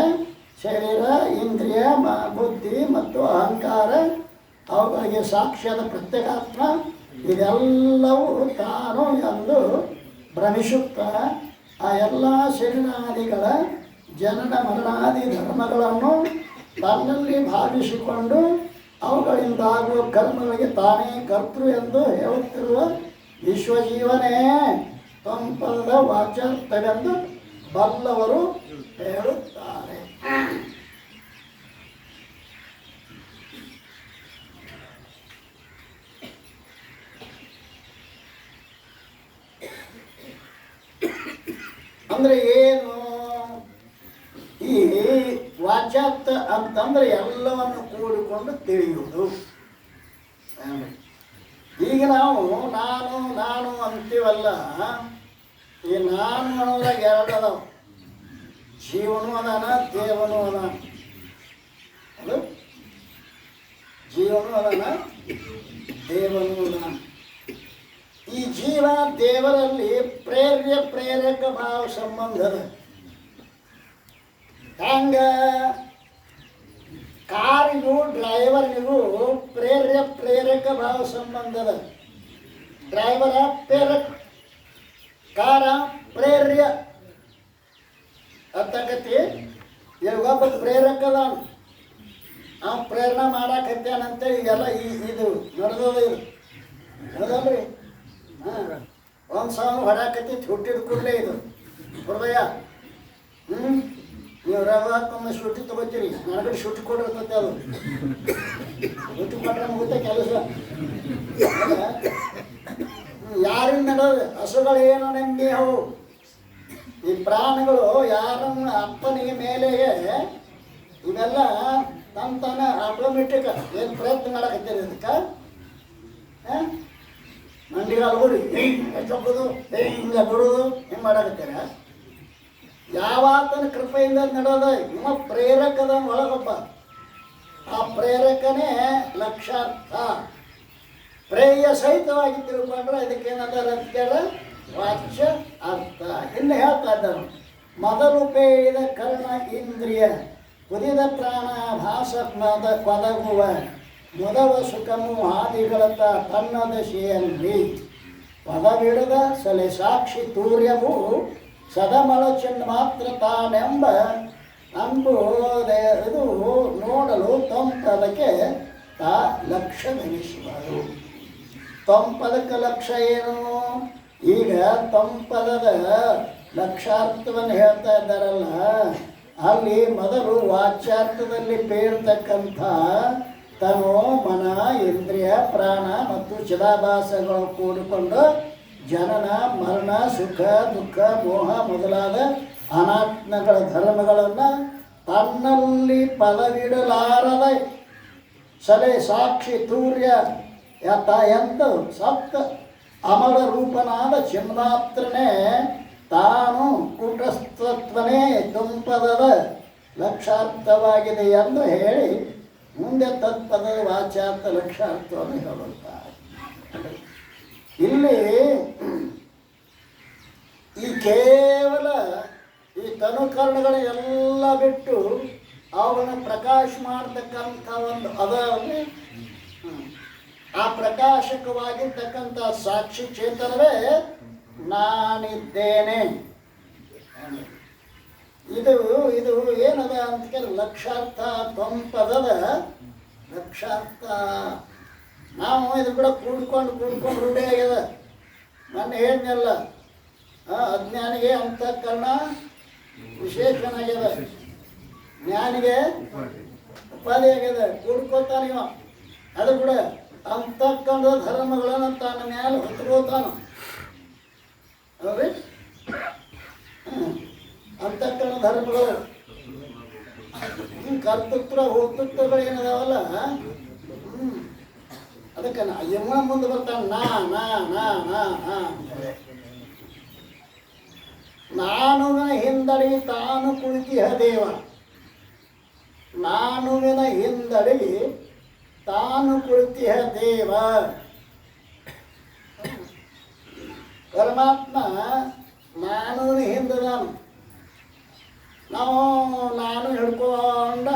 ಶರೀರ ಇಂದ್ರಿಯ ಬುದ್ಧಿ ಮತ್ತು ಅಹಂಕಾರ ಅವುಗಳಿಗೆ ಸಾಕ್ಷ್ಯದ ಪ್ರತ್ಯೇಕಾತ್ಮ ಇದೆಲ್ಲವೂ ತಾನು ಎಂದು ಭ್ರಮಿಸುತ್ತಾ ಆ ಎಲ್ಲ ಶರೀರಾದಿಗಳ ಜನನ ಮರಣಾದಿ ಧರ್ಮಗಳನ್ನು ತನ್ನಲ್ಲಿ ಭಾವಿಸಿಕೊಂಡು ಅವುಗಳಿಂದಾಗುವ ಕರ್ಮಗಳಿಗೆ ತಾನೇ ಕರ್ತೃ ಎಂದು ಹೇಳುತ್ತಿರುವ ವಿಶ್ವಜೀವನೇ ತ್ವಂಪದದ ವಾಚ್ಯಾರ್ಥವೆಂದು ಬಲ್ಲವರು ಹೇಳುತ್ತಾರೆ. ಅಂದರೆ ಏನು ಈ ವಾಚ್ಯಾರ್ಥ ಅಂತಂದ್ರೆ ಎಲ್ಲವನ್ನು ಕೂಡಿಕೊಂಡು ತಿಳಿಯುವುದು. ಈಗ ನಾವು ನಾನು ನಾನು ಅಂತೀವಲ್ಲ, ಈ ನಾನು ಅನ್ನೋದಾಗ ಎರಡು ಅದಾವ. ಜೀವನೂ ಅದಾನ, ದೇವನೂ ಅದಾನ. ಅದು ಜೀವನೂ ಅದಾನ, ದೇವನೂ ಅದಾನ. ಈ ಜೀವ ದೇವರಲ್ಲಿ ಪ್ರೇರಕ ಭಾವ ಸಂಬಂಧದ ಹಂಗ ಕಾರಿಗೂ ಡ್ರೈವರ್ನಿಗೂ ಪ್ರೇರಕ ಭಾವ ಸಂಬಂಧದ. ಡ್ರೈವರ ಪ್ರೇರಕ, ಕಾರ ಪ್ರೇರ್ಯ ಅರ್ಥಕತಿ. ಒಬ್ಬ ಪ್ರೇರಕದ ಅವ್ನು ಪ್ರೇರಣೆ ಮಾಡಾಕತ್ತೇನಂತೇಳಿ ಈಗೆಲ್ಲ ಇದು ನಡೆದದ ಇದು ಹೌದಲ್ರಿ ಹಾಂ ಒಂದು ಸಾವಿರ ಹೊಡಾಕತ್ತಿ ಹುಟ್ಟಿದ ಕೂಡಲೇ ಇದು ಹೃದಯ ನೀವು ರವಾಕೊಮ್ಮೆ ಶುಟಿ ತಗೋತೀರಿ ನನಗಡೆ ಶುಟಿ ಕೊಡಿರ್ತೈತೆ ಅದು ಶುಟಿ ಕೊಟ್ರೆ ಮುಗುತ್ತೆ ಕೆಲಸ ಯಾರಿಂದ ನಡೆದು ಹಸುಗಳು ಏನು ನೆಮ್ಮದಿ ಅವು ಈ ಪ್ರಾಣಿಗಳು ಯಾರನ್ನ ಅಪ್ಪನಿಗೆ ಮೇಲೆಗೆ ಇವೆಲ್ಲ ತನ್ನ ತಾನೇ ಆಟೋಮೆಟಿಕ್ ಏನು ಪ್ರಯತ್ನ ಮಾಡಕತ್ತೀರಿ ಅದಕ್ಕೆ ಮಂಡಿಗೆ ಅಲ್ಗೋರಿ ಹೆಚ್ಚೋಗೋದು ಹಿಂಗೆ ಬಿಡೋದು ಹಿಂಗೆ ಮಾಡಕತ್ತೀರ ಯಾವಾತನ ಕೃಪೆಯಿಂದ ನಡೆದ ಇವ ಪ್ರೇರಕದ ಒಳಗೊಬ್ಬ ಆ ಪ್ರೇರಕನೇ ಲಕ್ಷಾರ್ಥ ಪ್ರೇಯ ಸಹಿತವಾಗಿ ತಿಳ್ಕೊಂಡ್ರೆ ಅದಕ್ಕೇನದ ರತ್ಯದ ವಾಚ್ಯ ಅರ್ಥ ಇನ್ನು ಹೇಳ್ತಾ ಇದ್ದರು ಮೊದಲು ಪೇಳಿದ ಕರ್ಣ ಇಂದ್ರಿಯ ಕುದಿದ ಪ್ರಾಣ ಭಾಸತ್ಮದ ಕೊದಗುವ ಮೊದವ ಸುಖಮು ಹಾದಿಗಳತ್ತ ತನ್ನದ ಶೇಯಲ್ಲಿ ಪದವಿಡದ ಸಲೆ ಸಾಕ್ಷಿ ತೂರ್ಯವು ಸದಮಳ ಚಿನ್ನ ಮಾತ್ರ ತಾನೆಂಬ ಅಂಬುದೇ ಇದು ನೋಡಲು ತೊಂಪದಕ್ಕೆ ತಾ ಲಕ್ಷ್ಯವೆನಿಸುವರು ತೊಂಪದಕ್ಕೆ ಲಕ್ಷ್ಯ ಏನು ಈಗ ತೊಂಪದದ ಲಕ್ಷಾರ್ಥವನ್ನು ಹೇಳ್ತಾ ಇದ್ದಾರಲ್ಲ ಅಲ್ಲಿ ಮೊದಲು ವಾಚ್ಯಾರ್ಥದಲ್ಲಿ ಬೇರ್ತಕ್ಕಂಥ ತನು ಮನ ಇಂದ್ರಿಯ ಪ್ರಾಣ ಮತ್ತು ಚಿದಾಭಾಸಗಳು ಕೂಡಿಕೊಂಡು ಜನನ ಮರಣ ಸುಖ ದುಃಖ ಮೋಹ ಮೊದಲಾದ ಅನಾತ್ಮಗಳ ಧರ್ಮಗಳನ್ನು ತನ್ನಲ್ಲಿ ಪದವಿಡಲಾರದ ಸಲೆ ಸಾಕ್ಷಿ ತೂರ್ಯ ಎಂದು ಸಪ್ತ ಅಮರ ರೂಪನಾದ ಚಿನ್ಮಾತ್ರನೇ ತಾನು ಕೂಟಸ್ಥತ್ವನೇ ತುಂಪದದ ಲಕ್ಷಾರ್ಥವಾಗಿದೆ ಎಂದು ಹೇಳಿ ಮುಂದೆ ತತ್ಪದದ ವಾಚ್ಯಾರ್ಥ ಲಕ್ಷಾರ್ಥವನ್ನು ಹೇಳುತ್ತಾರೆ. ಇಲ್ಲಿ ಈ ಕೇವಲ ಈ ತನುಕರಣಗಳ ಎಲ್ಲ ಬಿಟ್ಟು ಅವುಗಳನ್ನು ಪ್ರಕಾಶ ಮಾಡತಕ್ಕಂಥ ಒಂದು ಅದರಲ್ಲಿ ಆ ಪ್ರಕಾಶಕವಾಗಿರ್ತಕ್ಕಂಥ ಸಾಕ್ಷಿ ಚೇತನವೇ ನಾನಿದ್ದೇನೆ. ಇದು ಇದು ಏನದ ಅಂತ ಕೇಳಿ ಲಕ್ಷಾರ್ಥ ತೊಂಪದದ ಲಕ್ಷಾರ್ಥ ನಾವು ಇದು ಕೂಡ ಕೂಡ್ಕೊಂಡು ರೂಢಿ ಆಗ್ಯದ. ಮೊನ್ನೆ ಹೇಳಿದ್ನಲ್ಲ ಅಜ್ಞಾನಿಗೆ ಅಂತಃಕರಣ ವಿಶೇಷನಾಗ್ಯದ, ಜ್ಞಾನಿಗೆ ಉಪಾಧಿ ಆಗ್ಯದ. ಕೂಡ್ಕೋತಾನ ಇವ ಅದು ಕೂಡ ಅಂತಃಕರಣದ ಧರ್ಮಗಳನ್ನು ತನ್ನ ಮ್ಯಾಲೆ ಹೊತ್ಕೋತಾನ. ಹೌದ್ರಿ ಅಂತಃಕರಣ ಧರ್ಮಗಳು ಕರ್ತೃತ್ವ ಹೋತೃತ್ವಗಳು ಏನದಾವಲ್ಲ ಅದಕ್ಕೆ ಯಮುನ ಮುಂದೆ ಬರ್ತಾನೆ ನಾನುವಿನ ಹಿಂದಡಿ ತಾನು ಕುಳಿತಿಹ ದೇವ. ನಾನುವಿನ ಹಿಂದಡಿ ತಾನು ಕುಳಿತಿಹ ದೇವ. ಪರಮಾತ್ಮ ನಾನುವಿನ ಹಿಂದದಾನು. ನಾವು ನಾನು ಹಿಡ್ಕೊಂಡ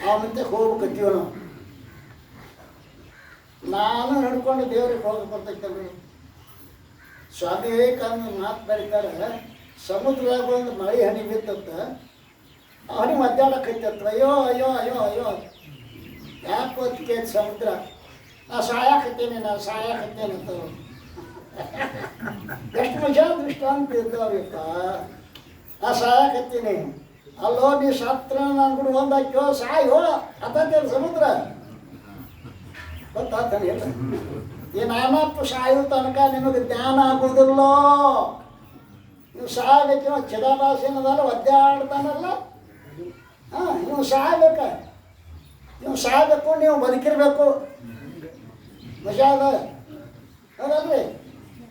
ಅವನಂತೆ ಹೋಗ್ಬೇಕತ್ತೀವ. ನಾನು ಹಿಡ್ಕೊಂಡು ದೇವ್ರಿಗೆ ಹೋಗಿ ಬರ್ತೈತಲ್ರಿ. ಸ್ವಾಮಿ ವಿವೇಕಾನಂದ ಮಾತು ಬರೀತಾರೆ, ಸಮುದ್ರದಾಗ ಒಂದು ಮಳೆ ಹನಿ ಬಿತ್ತತ್ತ, ಹನಿ ಮಧ್ಯಾಹ್ನಕ್ಕೈತತ್ತ. ಅಯ್ಯೋ ಅಯ್ಯೋ ಅಯ್ಯೋ ಅಯ್ಯೋ ಯಾಕೆ ಹೊತ್ತಿಗೆ ಸಮುದ್ರ ನಾ ಸಾಯಕತ್ತೇನೆ ಅಂತ ಎಷ್ಟು ಮಜಾ ದೃಷ್ಟಾಂತ ಇದ್ದಾವಪ್ಪ. ನಾ ಸಾಯಕತ್ತೀನಿ, ಅಲ್ಲೋ ನೀ ಸತ್ರ ನಾನು ಕೂಡ ಒಂದಾಕ್ಯೋ ಸಾಯೋ ಅತ್ತೇಳಿ ಸಮುದ್ರ ಗೊತ್ತಾಗ್ತಾನೆ ಇಲ್ಲ. ಈ ನಾನಪ್ಪ ಸಾಯೋ ತನಕ ನಿಮಗೆ ಜ್ಞಾನ ಆಗೋದಿಲ್ಲೋ. ನೀವು ಸಾಯಬೇಕೇನೋ ಚಿದಾಭಾಸೇನದಲ್ಲ ಒದ್ದಾಡ್ತಾನಲ್ಲ, ನೀವು ಸಾಯ್ಬೇಕ. ನೀವು ಸಾಯಬೇಕು, ನೀವು ಬದುಕಿರ್ಬೇಕು. ಮಜಾ ಅದ ಹೌದಲ್ರಿ?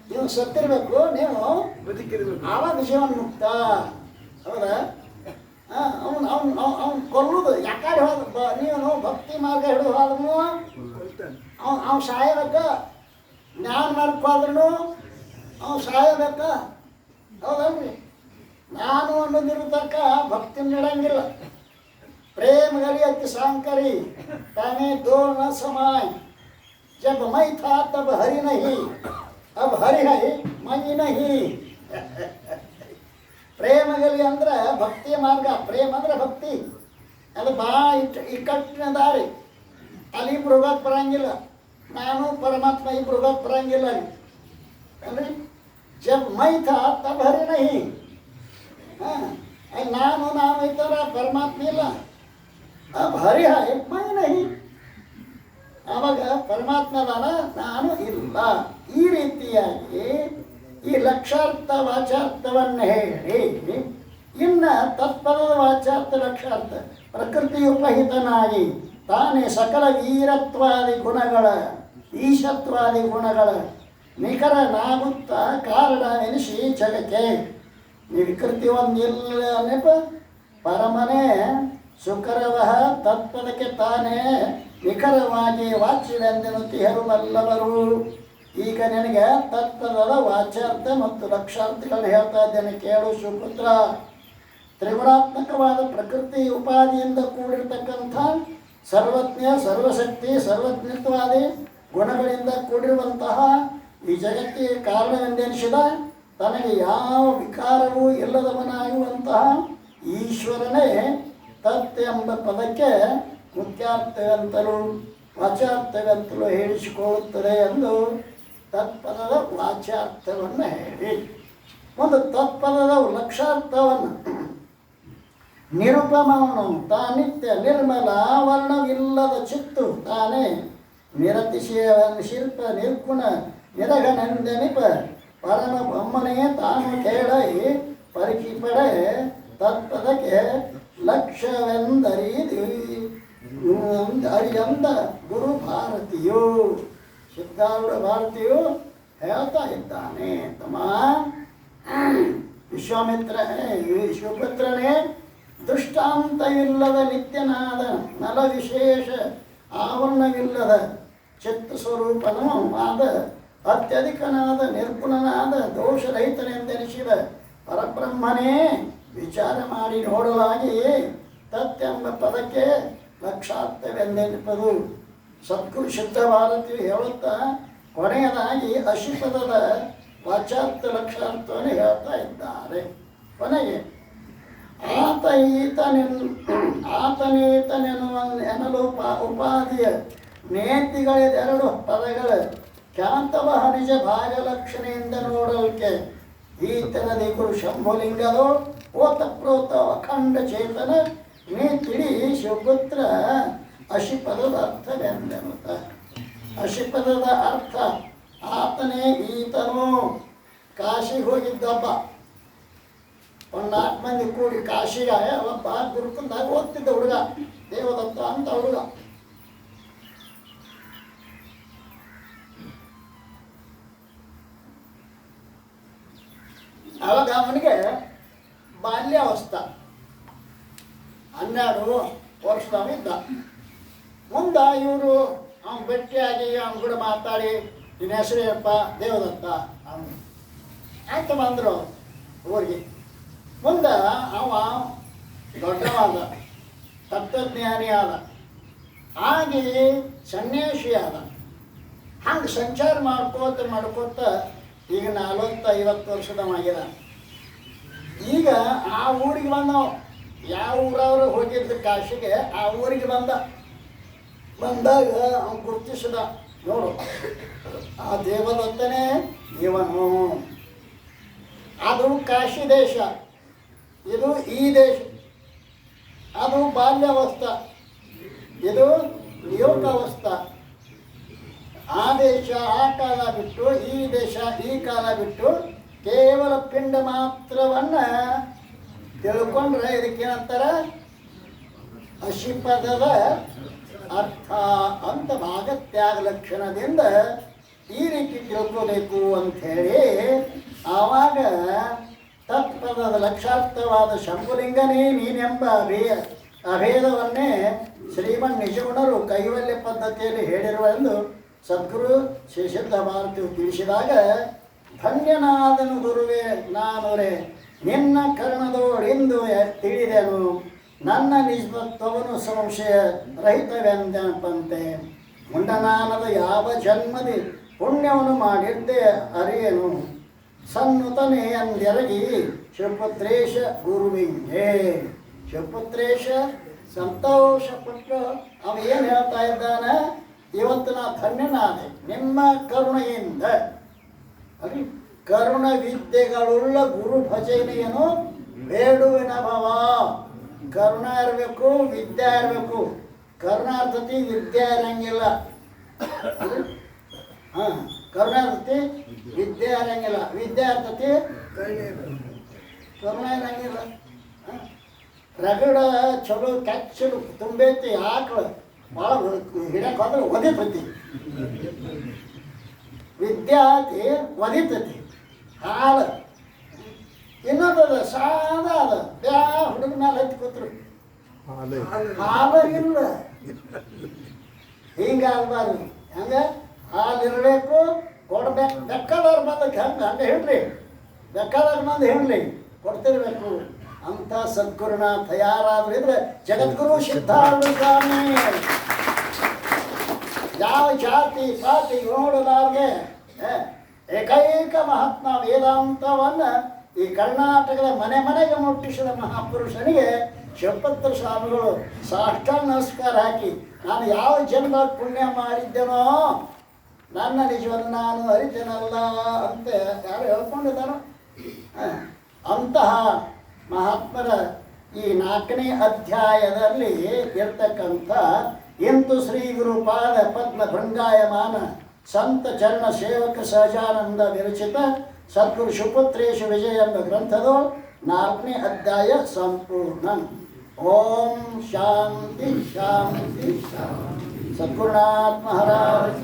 ನೀವು ಸತ್ತಿರ್ಬೇಕು, ನೀವು ಬದುಕಿರ್ಬೇಕು. ಆವಾಗ ಜೀವನ ಮುಕ್ತ. ಹೌದಾ? ಅವ್ನು ಕೊಲ್ಲುದು ಯಾಕಾರೆ ಹೋದ ನೀನು ಭಕ್ತಿ ಮಾರ್ಗ ಹಿಡಿದು ಹೋದ್ನು ಅವ್ನು ಸಾಯಬೇಕ. ಜ್ಞಾನ ಮಾರ್ಗಕ್ಕೆ ಹೋದ್ರೂ ಅವ್ನು ಸಾಯಬೇಕ. ಹೌದಲ್ರಿ? ನಾನು ಅನ್ನೋದಿರ್ತಕ್ಕ ಭಕ್ತಿ ನೀಡಂಗಿಲ್ಲ. प्रेम गली अति सांकरी ताने दो न समाय जब मैं था तब हरि नहीं अब हरि है मैं नहीं. ಪ್ರೇಮ ಗಲಿ ಅಂದ್ರೆ ಭಕ್ತಿಯ ಮಾರ್ಗ. ಪ್ರೇಮ ಅಂದ್ರೆ ಭಕ್ತಿ. ಅದು ಭಾಳ ಇಕ್ಕಟ್ಟಿನ ದಾರಿ. ಅಲ್ಲಿ ಇಬ್ರು ಹೋಗಕ್ಕೆ ಬರಂಗಿಲ್ಲ, ನಾನು ಪರಮಾತ್ಮ ಇಬ್ರು ಹೋಗಕ್ಕೆ ಬರಂಗಿಲ್ಲ ಅಲ್ಲಿ. ಅಂದರೆ ಜಬ್ ಮೈ ಥಾ ತಬ್ ಹರಿ ನಹಿ. ನಾನು ಇದ್ದರ ಪರಮಾತ್ಮ ಇಲ್ಲ. अब ಹರಿ ಹೈ ಮೈ ನಹಿ. ಆವಾಗ ಪರಮಾತ್ಮ ಅದಾನ, ನಾನು ಇಲ್ಲ. ಈ ರೀತಿಯಾಗಿ ಈ ಲಕ್ಷಾರ್ಥ ವಾಚಾರ್ಥವನ್ನು ಹೇಳಿ ಇನ್ನು ತತ್ಪದದ ವಾಚಾರ್ಥ ಲಕ್ಷಾರ್ಥ ಪ್ರಕೃತಿ ಉಪಹಿತನಾಗಿ ತಾನೇ ಸಕಲ ವೀರತ್ವಾದಿ ಗುಣಗಳ ಈಶತ್ವಾದಿ ಗುಣಗಳ ನಿಖರನಾಗುತ್ತ ಕಾರಣವೆನಿಸಿ ಜಗಕ್ಕೆ ವಿಕೃತಿ ಒಂದಿಲ್ಲ ನೆಪ ಪರಮನೇ ಸುಕರವಹ ತತ್ಪದಕ್ಕೆ ತಾನೇ ನಿಖರವಾಗಿ ವಾಚ್ಯವೆಂದೆನ್ನುತ್ತಿಹರು ಬಲ್ಲವರು. ಈಗ ನಿನಗೆ ತತ್ಪದದ ವಾಚ್ಯಾರ್ಥ ಮತ್ತು ಲಕ್ಷಾರ್ಥಗಳನ್ನು ಹೇಳ್ತಾ ಇದ್ದೇನೆ, ಕೇಳು ಶಿವಪುತ್ರ. ತ್ರಿಗುಣಾತ್ಮಕವಾದ ಪ್ರಕೃತಿ ಉಪಾದಿಯಿಂದ ಕೂಡಿರ್ತಕ್ಕಂಥ ಸರ್ವಜ್ಞ ಸರ್ವಶಕ್ತಿ ಸರ್ವಜ್ಞತ್ವಾದಿ ಗುಣಗಳಿಂದ ಕೂಡಿರುವಂತಹ ಈ ಜಗತ್ತಿಗೆ ಕಾರಣವೆಂದೆನಿಸಿದ ತನಗೆ ಯಾವ ವಿಕಾರವೂ ಇಲ್ಲದವನಾಗುವಂತಹ ಈಶ್ವರನೇ ತತ್ ಎಂಬ ಪದಕ್ಕೆ ಮುಖ್ಯಾರ್ಥವೆಂತಲೂ ವಾಚಾರ್ಥವೆಂತಲೂ ಹೇಳಿಸಿಕೊಳ್ಳುತ್ತದೆ ಎಂದು ತತ್ಪದದ ವಾಚಾರ್ಥವನ್ನು ಹೇಳಿ ಒಂದು ತತ್ಪದದ ಲಕ್ಷಾರ್ಥವನ್ನು ನಿರುಪಮವನು ತಾನಿತ್ಯ ನಿರ್ಮಲ ವರ್ಣವಿಲ್ಲದ ಚಿತ್ತು ತಾನೇ ನಿರತಿಶಯ ಶಿಲ್ಪ ನಿರ್ಗುಣ ನಿರಗನೆಂದೆನಿಪ ಪರಮ ಬ್ರಹ್ಮನೇ ತಾನು ಕೇಳೈ ಪರಿಕಿಪಡೆ ತತ್ಪದಕ್ಕೆ ಲಕ್ಷ್ಯವೆಂದರಿದು ಅರಿಯಂದ ಗುರು ಭಾರತಿಯು ಸಿದ್ಧಾರೂಢ ಭಾರತಿಯು ಹೇಳ್ತಾ ಇದ್ದಾನೆ. ತಮ್ಮ ಶಿವಪುತ್ರನೇ, ದೃಷ್ಟಾಂತ ಇಲ್ಲದ ನಿತ್ಯನಾದ ನಲ ವಿಶೇಷ ಆವರಣವಿಲ್ಲದ ಚಿತ್ತ ಸ್ವರೂಪನೂ ಆದ ಅತ್ಯಧಿಕನಾದ ನಿರ್ಗುಣನಾದ ದೋಷರಹಿತನೆಂದೆನಿಸಿದ ಪರಬ್ರಹ್ಮನೇ ವಿಚಾರ ಮಾಡಿ ನೋಡಲಾಗಿ ತತ್ತೆಂಬ ಪದಕ್ಕೆ ಲಕ್ಷಾರ್ಥವೆಂದೆನಿಪದು. ಸದ್ಗುರು ಸಿದ್ಧ ಭಾರತಿಯು ಹೇಳುತ್ತಾ ಕೊನೆಯದಾಗಿ ಅಶಿಪದದ ವಾಚಾರ್ಥ ಲಕ್ಷಾರ್ಥವನ್ನು ಹೇಳ್ತಾ ಇದ್ದಾರೆ. ಕೊನೆಗೆ ಆತನೀತನೆನ್ನುವ ಎನ್ನಲು ಉಪಾಧಿಯ ನೇತಿಗಳೆರಡು ಪದಗಳ ಖ್ಯಾತವ ಹನಿಜ ಭಾಗಲಕ್ಷಣೆಯಿಂದ ನೋಡಲಿಕ್ಕೆ ಈತನ ದಿಗುರು ಶಂಭುಲಿಂಗದೋ ಓತಪ್ರೋತ ಅಖಂಡ ಚೇತನ ನೀ ತಿಳಿ ಶಿವಪುತ್ರ ಅಶಿಪದದ ಅರ್ಥವೆಂದೆನುತ್ತ. ಅಶಿಪದದ ಅರ್ಥ ಆತನೇ ಈತನು ಕಾಶಿಗೆ ಹೋಗಿದ್ದಬ್ಬ. ಒಂದು 4 ಮಂದಿ ಕೂಡಿ ಕಾಶಿಗೆ ಒಬ್ಬ ಗುರುಕುಂದಾಗ ಓದ್ತಿದ್ದ ಹುಡುಗ, ದೇವದತ್ತ ಅಂತ ಹುಡುಗ. ಅವಾಗ ಅವನಿಗೆ ಬಾಲ್ಯಾವಸ್ಥೆ, 12 ವರ್ಷದವಿದ್ದ. ಮುಂದೆ ಇವರು ಅವನು ಭೇಟಿಯಾಗಿ ಅವನ ಕೂಡ ಮಾತಾಡಿ, ನಿನ್ನ ಹೆಸರೇನಪ್ಪ? ದೇವದತ್ತ. ಅವನು ಆಯ್ತು ಬಂದರು ಊರಿಗೆ. ಮುಂದೆ ಅವ ದೊಡ್ಡವಾದ ತತ್ವಜ್ಞಾನಿ ಆದ, ಹಾಗೆ ಸನ್ಯಾಸಿ ಆದ. ಹಂಗೆ ಸಂಚಾರ ಮಾಡ್ಕೋತ ಈಗ 40-50 ವರ್ಷದವಾಗ್ಯದ. ಈಗ ಆ ಊರಿಗೆ ಬಂದವು. ಯಾವ ಊರವರು ಹೋಗಿದ್ದು ಕಾಶಿಗೆ, ಆ ಊರಿಗೆ ಬಂದಾಗ ಅವನು ಗುರುತಿಸಿದ, ನೋಡು ಆ ದೇವದತ್ತನೇ ಇವನು. ಅದು ಕಾಶಿ ದೇಶ, ಇದು ಈ ದೇಶ. ಅದು ಬಾಲ್ಯಾವಸ್ಥೆ, ಇದು ಯೋಗಾವಸ್ಥೆ. ಆ ದೇಶ ಆ ಕಾಲ ಬಿಟ್ಟು, ಈ ದೇಶ ಈ ಕಾಲ ಬಿಟ್ಟು ಕೇವಲ ಪಿಂಡ ಮಾತ್ರವನ್ನು ತಿಳ್ಕೊಂಡ್ರೆ ಇದಕ್ಕೇನಂತಾರೆ ಅಶಿಪದದ ಅರ್ಥ ಅಂತ ಭಾಗತ್ಯಾಗ ಲಕ್ಷಣದಿಂದ ಈ ರೀತಿ ತಿಳ್ಕೋಬೇಕು ಅಂಥೇಳಿ ಆವಾಗ ತತ್ಪದದ ಲಕ್ಷಾರ್ಥವಾದ ಶಂಭುಲಿಂಗನೇ ನೀನೆಂಬ ಅಭೇದವನ್ನೇ ಶ್ರೀಮನ್ ನಿಜಗುಣರು ಕೈವಲ್ಯ ಪದ್ಧತಿಯಲ್ಲಿ ಹೇಳಿರುವ ಎಂದು ಸದ್ಗುರು ಶ್ರೀಸಿದ್ಧ ಭಾರತಿಯು ತಿಳಿಸಿದಾಗ, ಧನ್ಯನಾದನು ಗುರುವೇ ನಾನುರೇ ನಿನ್ನ ಕರ್ಣದೋಡೆಂದು ತಿಳಿದೆನು, ನನ್ನ ನಿಜತ್ವವನ್ನು ಸಂಶಯ ರಹಿತವೆಂದೆನಪಂತೆ. ಮುಂಡನಾನದ ಯಾವ ಜನ್ಮದಿ ಪುಣ್ಯವನ್ನು ಮಾಡಿದ್ದೆ ಅರಿಯನು, ಸನ್ನುತನೇ ಎಂದೆರಗಿ ಶಿವಪುತ್ರೇಶ ಗುರುವಿಂಗೆ. ಶಿವಪುತ್ರೇಶ ಸಂತೋಷಪಟ್ಟು ಅವ ಏನು ಹೇಳ್ತಾ ಇದ್ದಾನೆ, ಇವತ್ತು ನಾ ಧನ್ಯನಾದೆ ನಿಮ್ಮ ಕರುಣೆಯಿಂದ. ಅಲ್ಲಿ ಕರುಣ ವಿದ್ಯೆಗಳುಳ್ಳ ಗುರು ಭಜನೆಯನ್ನು ಬೇಡುವಿನ ಭವ. ಕರುಣ ಇರಬೇಕು, ವಿದ್ಯೆ ಇರಬೇಕು. ಕರುಣ ಇರ್ತತಿ, ವಿದ್ಯೆ ಇರಂಗಿಲ್ಲ. ಹಾಂ, ಕರುಣ ಇರ್ತತಿ, ವಿದ್ಯೆ ಇರಂಗಿಲ್ಲ. ವಿದ್ಯೆ ಇರ್ತತಿ, ಕರುಣ ಇರಂಗಿಲ್ಲ. ರಗಡ ಚಲೋ ಕೆಚ್ಚಲು ತುಂಬೈತಿ ಆಕಳು ಭಾಳ ಹಿಡಕ್ಕೆ ಹೋದ್ರೆ ಒದಿತತಿ. ವಿದ್ಯಾರ್ಥಿ ಒದಿತತಿ. ಹಾಲು ಇನ್ನೊಂದದ ಸಾದ ಅದ ಬ್ಯಾ ಹುಡುಗ ಮೇಲೆ ಹತ್ತಿ ಕೂತ್ರು ಹಾಲು ಇಲ್ಲ. ಹಿಂಗಾಗಬಾರ್ದು. ಹಂಗೆ ಹಾಲು ಇರಬೇಕು, ಕೊಡ್ಬೇಕು. ಬೆಕ್ಕದವ್ರ ಬಂದಕ್ಕೆ ಹಂಗೆ ಹೇಳ್ರಿ, ಬೆಕ್ಕದವ್ರ ಬಂದು ಹೇಳಲಿ ಕೊಡ್ತಿರ್ಬೇಕು. ಅಂತ ಸದ್ಗುರುನ ತಯಾರಾದ್ರಿದ್ರೆ ಜಗದ್ಗುರು ಸಿದ್ಧಾರ್ಥ ಸ್ವಾಮಿ ಯಾವ ಜಾತಿ ಪಾತಿ ನೋಡಲಾರ್ಗೆ ಏಕೈಕ ಮಹಾತ್ಮ ವೇದಾಂತವನ್ನು ಈ ಕರ್ನಾಟಕದ ಮನೆ ಮನೆಗೆ ಮುಟ್ಟಿಸಿದ ಮಹಾಪುರುಷನಿಗೆ ಶಿವಪತ್ರ ಸ್ವಾಮಿಗಳು ಸಾಷ್ಟಾಂಗ ನಮಸ್ಕಾರ ಹಾಕಿ, ನಾನು ಯಾವ ಜನ್ಮ ಪುಣ್ಯ ಮಾಡಿದ್ದೇನೋ ನನ್ನ ನಿಜವನ್ನು ನಾನು ಅರಿತೇನಲ್ಲ ಅಂತ ಯಾರು ಹೇಳ್ಕೊಂಡಿದ್ದಾರೋ ಅಂತಹ ಮಹಾತ್ಮರ ಈ 4ನೇ ಅಧ್ಯಾಯದಲ್ಲಿ ಇರ್ತಕ್ಕಂಥ ಇಂತು ಶ್ರೀ ಗುರುಪಾದ ಪದ್ಮ ಭೃಂಗಾಯಮಾನ ಸಂತ ಚರಣ ಸೇವಕ ಸಹಜಾನಂದ ವಿರಚಿತ ಸದ್ಗುರು ಶಿವಪುತ್ರೇಶು ವಿಜಯ ಎಂಬ ಗ್ರಂಥದ 4ನೇ ಅಧ್ಯಾಯ ಸಂಪೂರ್ಣ. ಓಂ ಶಾಂತಿ ಶಾಂತಿ ಶಾಂತಿ. ಸದ್ಗುರುನಾಥ ಮಹಾರಾಜ್.